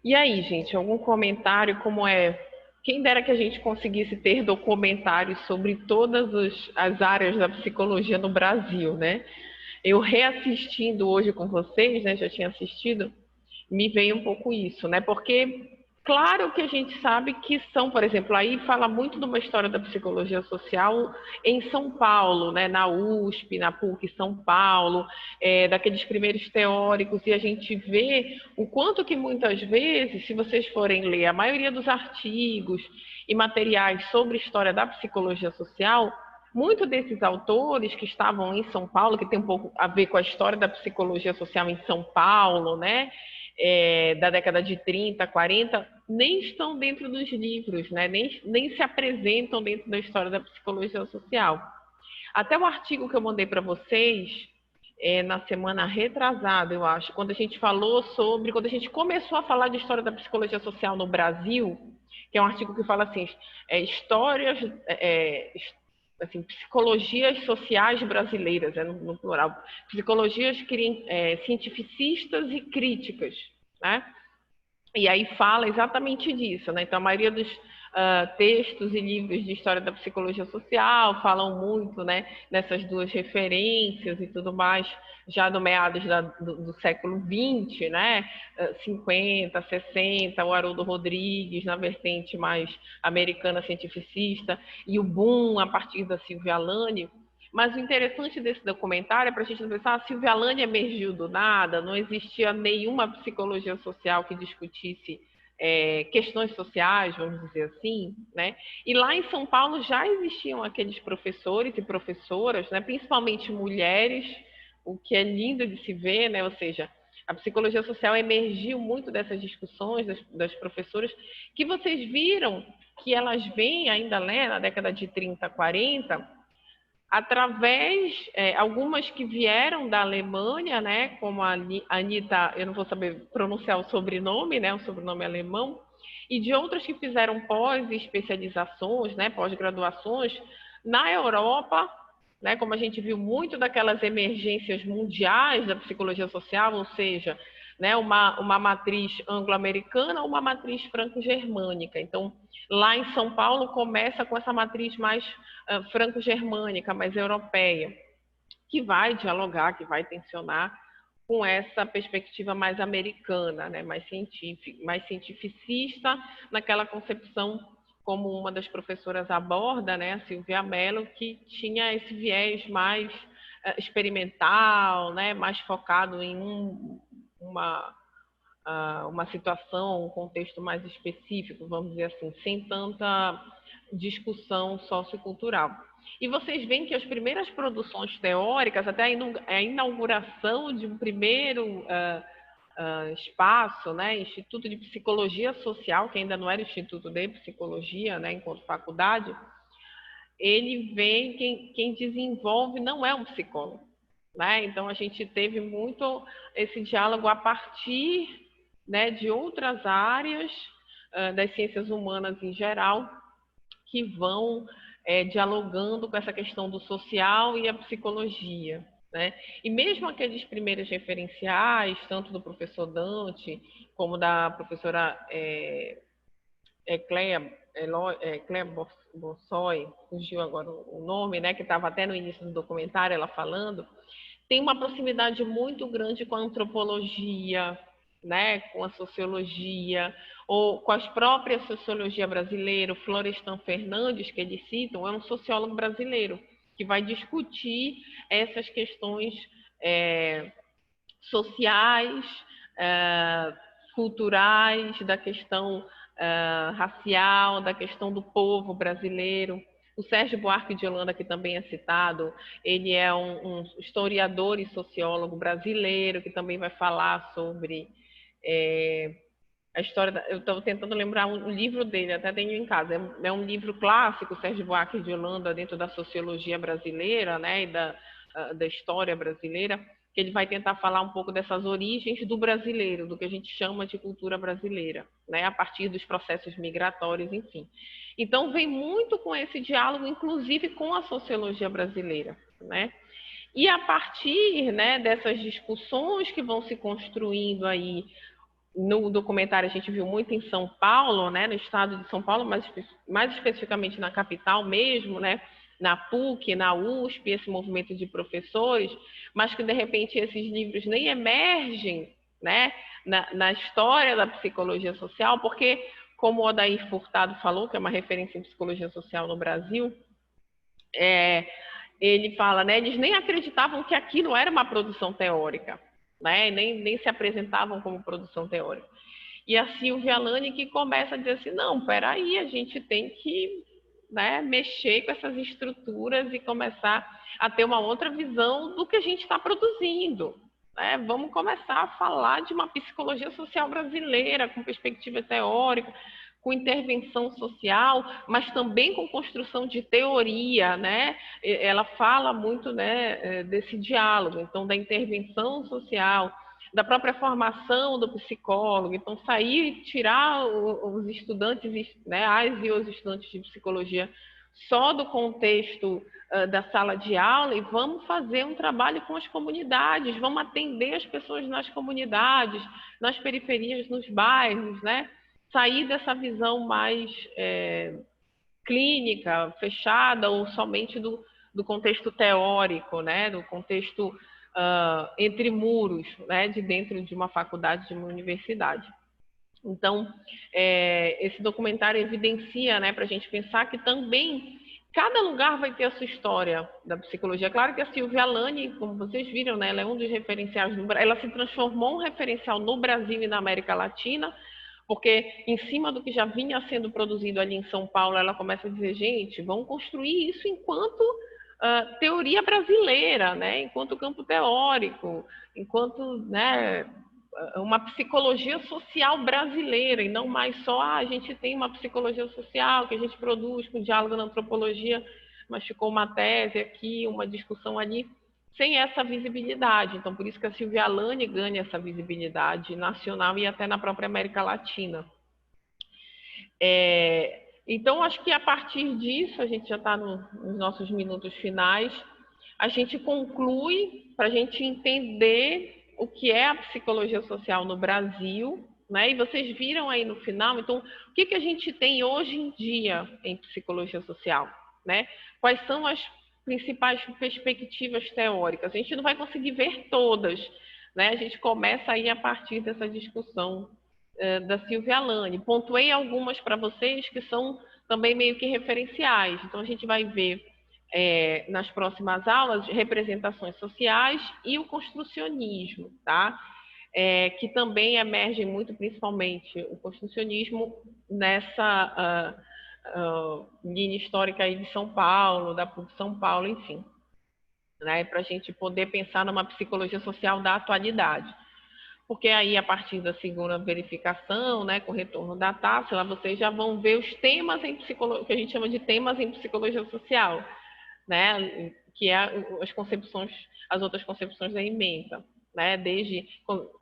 E aí, gente, algum comentário? Como é? Quem dera que a gente conseguisse ter documentários sobre todas as áreas da psicologia no Brasil, né? Eu reassistindo hoje com vocês, né? Já tinha assistido, me veio um pouco isso, né? Porque, claro que a gente sabe que são, por exemplo, aí fala muito de uma história da psicologia social em São Paulo, né? Na USP, na PUC São Paulo, daqueles primeiros teóricos, e a gente vê o quanto que muitas vezes, se vocês forem ler a maioria dos artigos e materiais sobre história da psicologia social, muitos desses autores que estavam em São Paulo, que tem um pouco a ver com a história da psicologia social em São Paulo, né? Da década de 30, 40, nem estão dentro dos livros, né? nem se apresentam dentro da história da psicologia social. Até o artigo que eu mandei para vocês, na semana retrasada, eu acho, quando a gente começou a falar de história da psicologia social no Brasil, que é um artigo que fala assim, assim, psicologias sociais brasileiras, no plural, psicologias cientificistas e críticas, né? E aí fala exatamente disso, né? Então, a maioria dos textos e livros de história da psicologia social falam muito, né, nessas duas referências e tudo mais, já no meados do século XX, né, 50, 60, o Haroldo Rodrigues na vertente mais americana cientificista, e o boom a partir da Silvia Alane. Mas o interessante desse documentário é para a gente pensar, a Silvia Alane emergiu do nada, não existia nenhuma psicologia social que discutisse questões sociais, vamos dizer assim, né? E lá em São Paulo já existiam aqueles professores e professoras, né? Principalmente mulheres, o que é lindo de se ver, né? Ou seja, a psicologia social emergiu muito dessas discussões das professoras, que vocês viram que elas vêm ainda, né, na década de 30, 40, através, algumas que vieram da Alemanha, né, como a Anita, eu não vou saber pronunciar o sobrenome, né, o sobrenome alemão, e de outras que fizeram pós-especializações, né, pós-graduações na Europa, né, como a gente viu muito daquelas emergências mundiais da psicologia social, ou seja, né, uma matriz anglo-americana ou uma matriz franco-germânica. Então, lá em São Paulo começa com essa matriz mais franco-germânica, mais europeia, que vai dialogar, que vai tensionar com essa perspectiva mais americana, né, mais científica, mais cientificista, naquela concepção, como uma das professoras aborda, né, a Silvia Mello, que tinha esse viés mais experimental, né, mais focado em uma situação, um contexto mais específico, vamos dizer assim, sem tanta discussão sociocultural. E vocês veem que as primeiras produções teóricas, até a inauguração de um primeiro espaço, né, Instituto de Psicologia Social, que ainda não era Instituto de Psicologia, né, enquanto faculdade, ele vem, quem desenvolve não é um psicólogo, né? Então, a gente teve muito esse diálogo a partir, né, de outras áreas das ciências humanas em geral, que vão dialogando com essa questão do social e a psicologia, né? E mesmo aqueles primeiros referenciais, tanto do professor Dante, como da professora Cléa Borsoi, fugiu agora o nome, né, que estava até no início do documentário, ela falando, tem uma proximidade muito grande com a antropologia, né, com a sociologia, ou com as próprias sociologia brasileira. O Florestan Fernandes, que eles citam, é um sociólogo brasileiro, que vai discutir essas questões sociais, culturais, da questão racial, da questão do povo brasileiro. O Sérgio Buarque de Holanda, que também é citado, ele é um historiador e sociólogo brasileiro, que também vai falar sobre a história. Eu estou tentando lembrar um livro dele, até tenho em casa. É um livro clássico, Sérgio Buarque de Holanda, dentro da sociologia brasileira, né, e da história brasileira, que ele vai tentar falar um pouco dessas origens do brasileiro, do que a gente chama de cultura brasileira, né, a partir dos processos migratórios, enfim. Então, vem muito com esse diálogo, inclusive com a sociologia brasileira, né? E a partir, né, dessas discussões que vão se construindo aí, no documentário a gente viu muito em São Paulo, né, no estado de São Paulo, mais especificamente na capital mesmo, né, na PUC, na USP, esse movimento de professores, mas que de repente esses livros nem emergem, né, na história da psicologia social, porque, como o Odair Furtado falou, que é uma referência em psicologia social no Brasil, ele fala, né, eles nem acreditavam que aquilo era uma produção teórica, né, nem se apresentavam como produção teórica. E a Silvia Alani que começa a dizer assim, não, peraí, a gente tem que, né, mexer com essas estruturas e começar a ter uma outra visão do que a gente está produzindo. Né? Vamos começar a falar de uma psicologia social brasileira, com perspectiva teórica, com intervenção social, mas também com construção de teoria, né? Ela fala muito, né, desse diálogo, então, da intervenção social, da própria formação do psicólogo, então sair, tirar os estudantes, né, as e os estudantes de psicologia só do contexto da sala de aula e vamos fazer um trabalho com as comunidades, vamos atender as pessoas nas comunidades, nas periferias, nos bairros, né? Sair dessa visão mais clínica, fechada ou somente do contexto teórico, né? Do contexto entre muros, né, de dentro de uma faculdade, de uma universidade. Então, esse documentário evidencia, né, para a gente pensar que também cada lugar vai ter a sua história da psicologia. Claro que a Silvia Alani, como vocês viram, né, ela é um dos referenciais no Brasil, ela se transformou um referencial no Brasil e na América Latina, porque em cima do que já vinha sendo produzido ali em São Paulo, ela começa a dizer, gente, vamos construir isso enquanto teoria brasileira, né? Enquanto campo teórico, enquanto, né, uma psicologia social brasileira, e não mais só a gente tem uma psicologia social que a gente produz com diálogo na antropologia, mas ficou uma tese aqui, uma discussão ali, sem essa visibilidade. Então, por isso que a Silvia Alani ganha essa visibilidade nacional e até na própria América Latina. Então, acho que a partir disso, a gente já está nos nossos minutos finais, a gente conclui para a gente entender o que é a psicologia social no Brasil, né? E vocês viram aí no final, então, o que a gente tem hoje em dia em psicologia social, né? Quais são as principais perspectivas teóricas? A gente não vai conseguir ver todas, né? A gente começa aí a partir dessa discussão da Silvia Alani. Pontuei algumas para vocês que são também meio que referenciais. Então, a gente vai ver nas próximas aulas representações sociais e o construcionismo, tá? Que também emerge muito, principalmente, o construcionismo nessa linha histórica aí de São Paulo, da PUC São Paulo, enfim, né? Para a gente poder pensar numa psicologia social da atualidade. Porque aí, a partir da segunda verificação, né, com o retorno da Tássila, vocês já vão ver os temas em psicologia, que a gente chama de temas em psicologia social, né, que é as concepções, as outras concepções da ementa, né,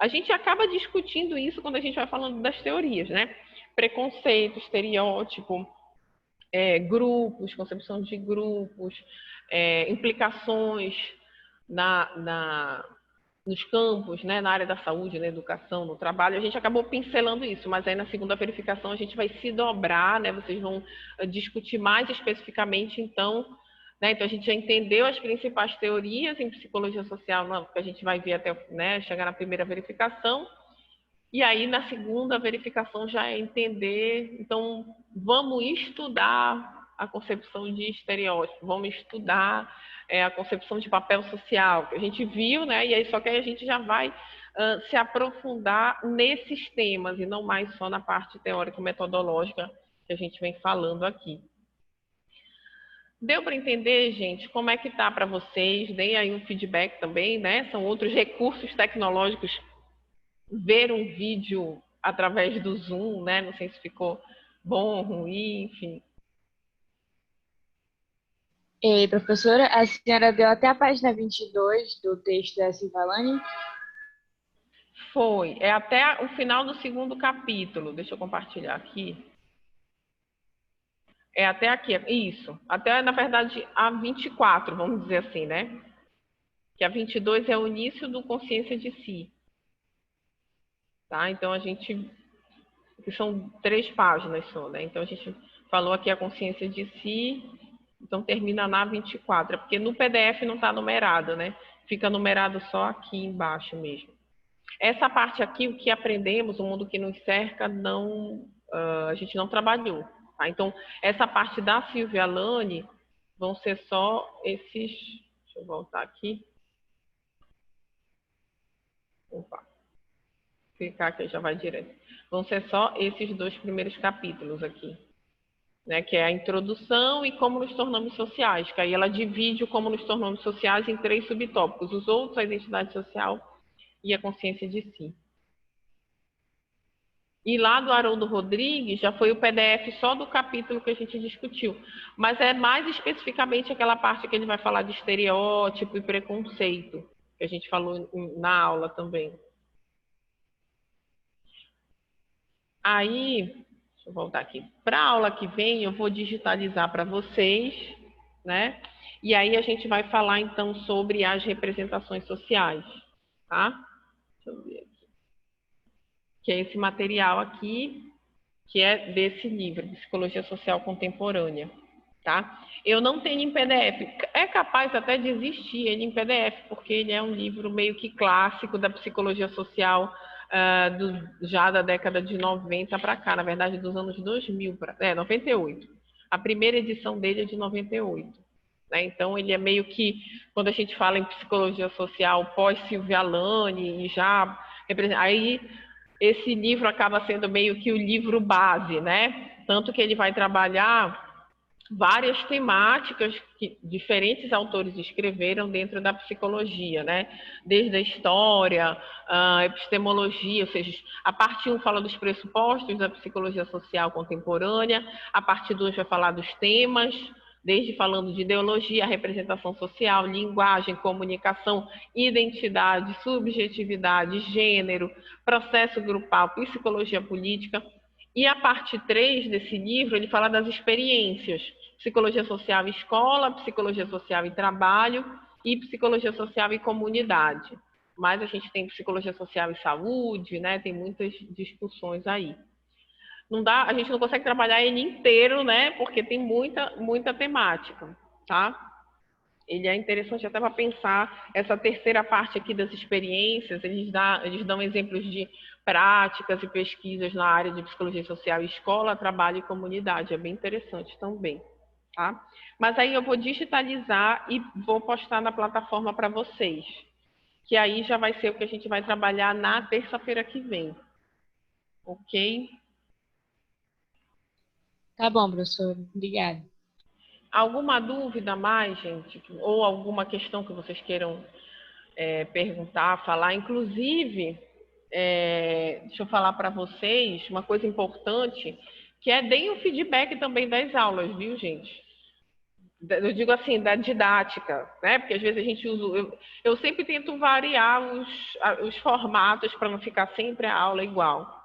a gente acaba discutindo isso quando a gente vai falando das teorias, né, preconceito, estereótipo, grupos, concepção de grupos, implicações nos campos, né, na área da saúde, na educação, no trabalho, a gente acabou pincelando isso, mas aí na segunda verificação a gente vai se dobrar, né, vocês vão discutir mais especificamente, então, né, então a gente já entendeu as principais teorias em psicologia social, que a gente vai ver até, né, chegar na primeira verificação, e aí na segunda verificação já é entender, então vamos estudar a concepção de estereótipo, vamos estudar a concepção de papel social, que a gente viu, né? E aí só que aí a gente já vai se aprofundar nesses temas e não mais só na parte teórico-metodológica que a gente vem falando aqui. Deu para entender, gente, como é que tá para vocês? Deem aí um feedback também, né? São outros recursos tecnológicos. Ver um vídeo através do Zoom, né? Não sei se ficou bom, ruim, enfim. Ei, professora, a senhora deu até a página 22 do texto da Silvalane? Foi. É até o final do segundo capítulo. Deixa eu compartilhar aqui. É até aqui, isso. Até, na verdade, a 24, vamos dizer assim, né? Que a 22 é o início do Consciência de Si. Tá? Então, a gente... que são 3 páginas só, né? Então, a gente falou aqui a Consciência de Si, então termina na 24. É porque no PDF não está numerado, né? Fica numerado só aqui embaixo mesmo. Essa parte aqui, o que aprendemos, o mundo que nos cerca, não, a gente não trabalhou. Tá? Então, essa parte da Silvia Lane vão ser só esses... Deixa eu voltar aqui. Opa. Clicar aqui, já vai direto. Vão ser só esses 2 primeiros capítulos aqui. Né, que é a introdução e como nos tornamos sociais. Que aí ela divide o como nos tornamos sociais em 3 subtópicos. Os outros, a identidade social e a consciência de si. E lá do Haroldo Rodrigues já foi o PDF só do capítulo que a gente discutiu. Mas é mais especificamente aquela parte que ele vai falar de estereótipo e preconceito, que a gente falou na aula também. Aí, deixa eu voltar aqui. Para a aula que vem, eu vou digitalizar para vocês, né? E aí a gente vai falar então sobre as representações sociais, tá? Deixa eu ver aqui. Que é esse material aqui, que é desse livro, Psicologia Social Contemporânea, tá? Eu não tenho em PDF, é capaz até de existir ele em PDF, porque ele é um livro meio que clássico da psicologia social, já da década de 90 para cá, na verdade dos anos 2000, 98. A primeira edição dele é de 98. Né? Então, ele é meio que, quando a gente fala em psicologia social pós-Silvia Lane, e já... Aí, esse livro acaba sendo meio que o livro base, né? Tanto que ele vai trabalhar várias temáticas que diferentes autores escreveram dentro da psicologia, né? Desde a história, a epistemologia, ou seja, a parte 1 fala dos pressupostos da psicologia social contemporânea, a parte 2 vai falar dos temas, desde falando de ideologia, representação social, linguagem, comunicação, identidade, subjetividade, gênero, processo grupal, psicologia política. E a parte 3 desse livro, ele fala das experiências, psicologia social em escola, psicologia social em trabalho e psicologia social em comunidade. Mas a gente tem psicologia social em saúde, né? Tem muitas discussões aí. Não dá, a gente não consegue trabalhar ele inteiro, né? Porque tem muita temática, tá? Ele é interessante até para pensar essa terceira parte aqui das experiências. Eles dão exemplos de práticas e pesquisas na área de psicologia social, escola, trabalho e comunidade. É bem interessante também, tá? Mas aí eu vou digitalizar e vou postar na plataforma para vocês, que aí já vai ser o que a gente vai trabalhar na terça-feira que vem, ok? Tá bom, professora. Obrigada. Alguma dúvida mais, gente? Ou alguma questão que vocês queiram perguntar, falar? Inclusive, deixa eu falar para vocês uma coisa importante, que é deem o feedback também das aulas, viu, gente? Eu digo assim, da didática, né? Porque às vezes a gente usa... Eu sempre tento variar os formatos para não ficar sempre a aula igual.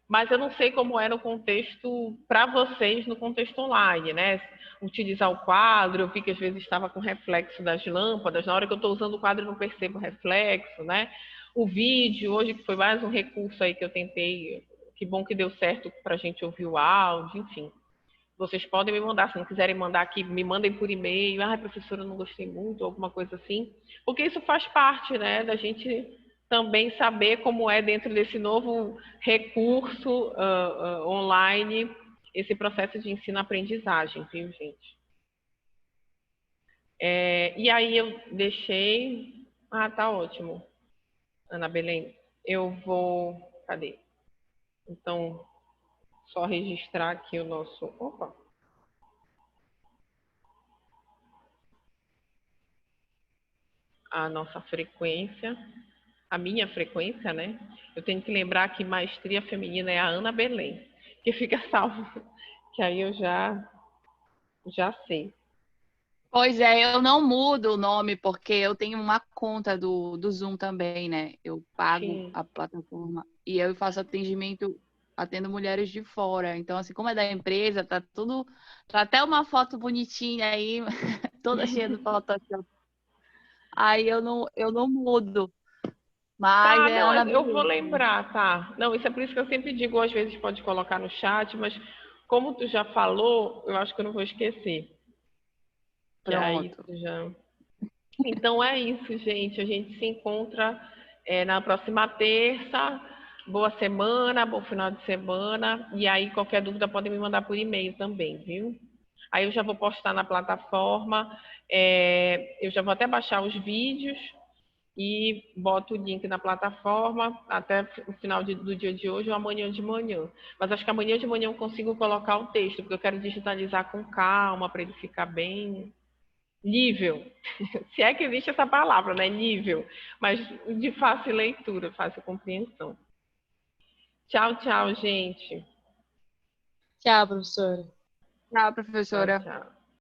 Mas eu não sei como é no contexto, para vocês, no contexto online, né? Utilizar o quadro, eu vi que às vezes estava com reflexo das lâmpadas, na hora que eu estou usando o quadro eu não percebo o reflexo, né? O vídeo, hoje que foi mais um recurso aí que eu tentei, que bom que deu certo para a gente ouvir o áudio, enfim. Vocês podem me mandar, se não quiserem mandar aqui, me mandem por e-mail, professora, eu não gostei muito, alguma coisa assim, porque isso faz parte, né, da gente também saber como é dentro desse novo recurso online, esse processo de ensino-aprendizagem, viu, gente? E aí eu deixei... tá ótimo, Ana Belém. Eu vou... Cadê? Então, só registrar aqui o nosso... Opa! A nossa frequência, a minha frequência, né? Eu tenho que lembrar que maestria feminina é a Ana Belém, que fica salvo, que aí eu já sei. Pois é, eu não mudo o nome porque eu tenho uma conta do Zoom também, né? Eu pago Sim. a plataforma e eu faço atendimento, atendo mulheres de fora. Então, assim, como é da empresa, tá até uma foto bonitinha aí, toda cheia de Photoshop. Aí eu não mudo. Mas Tá, é não, Ana eu vou Beleza. lembrar, tá? Não, isso é por isso que eu sempre digo, às vezes pode colocar no chat, mas como tu já falou, eu acho que eu não vou esquecer. Que aí Pronto. tu já... Então é isso, gente. A gente se encontra na próxima terça. Boa semana, bom final de semana. E aí, qualquer dúvida, podem me mandar por e-mail também, viu? Aí eu já vou postar na plataforma. Eu já vou até baixar os vídeos e boto o link na plataforma até o final do dia de hoje ou amanhã de manhã. Mas acho que amanhã de manhã eu consigo colocar o texto, porque eu quero digitalizar com calma, para ele ficar bem nível. Se é que existe essa palavra, né? Nível. Mas de fácil leitura, fácil compreensão. Tchau, tchau, gente. Tchau, professora. Tchau, Tchau, professora. tchau.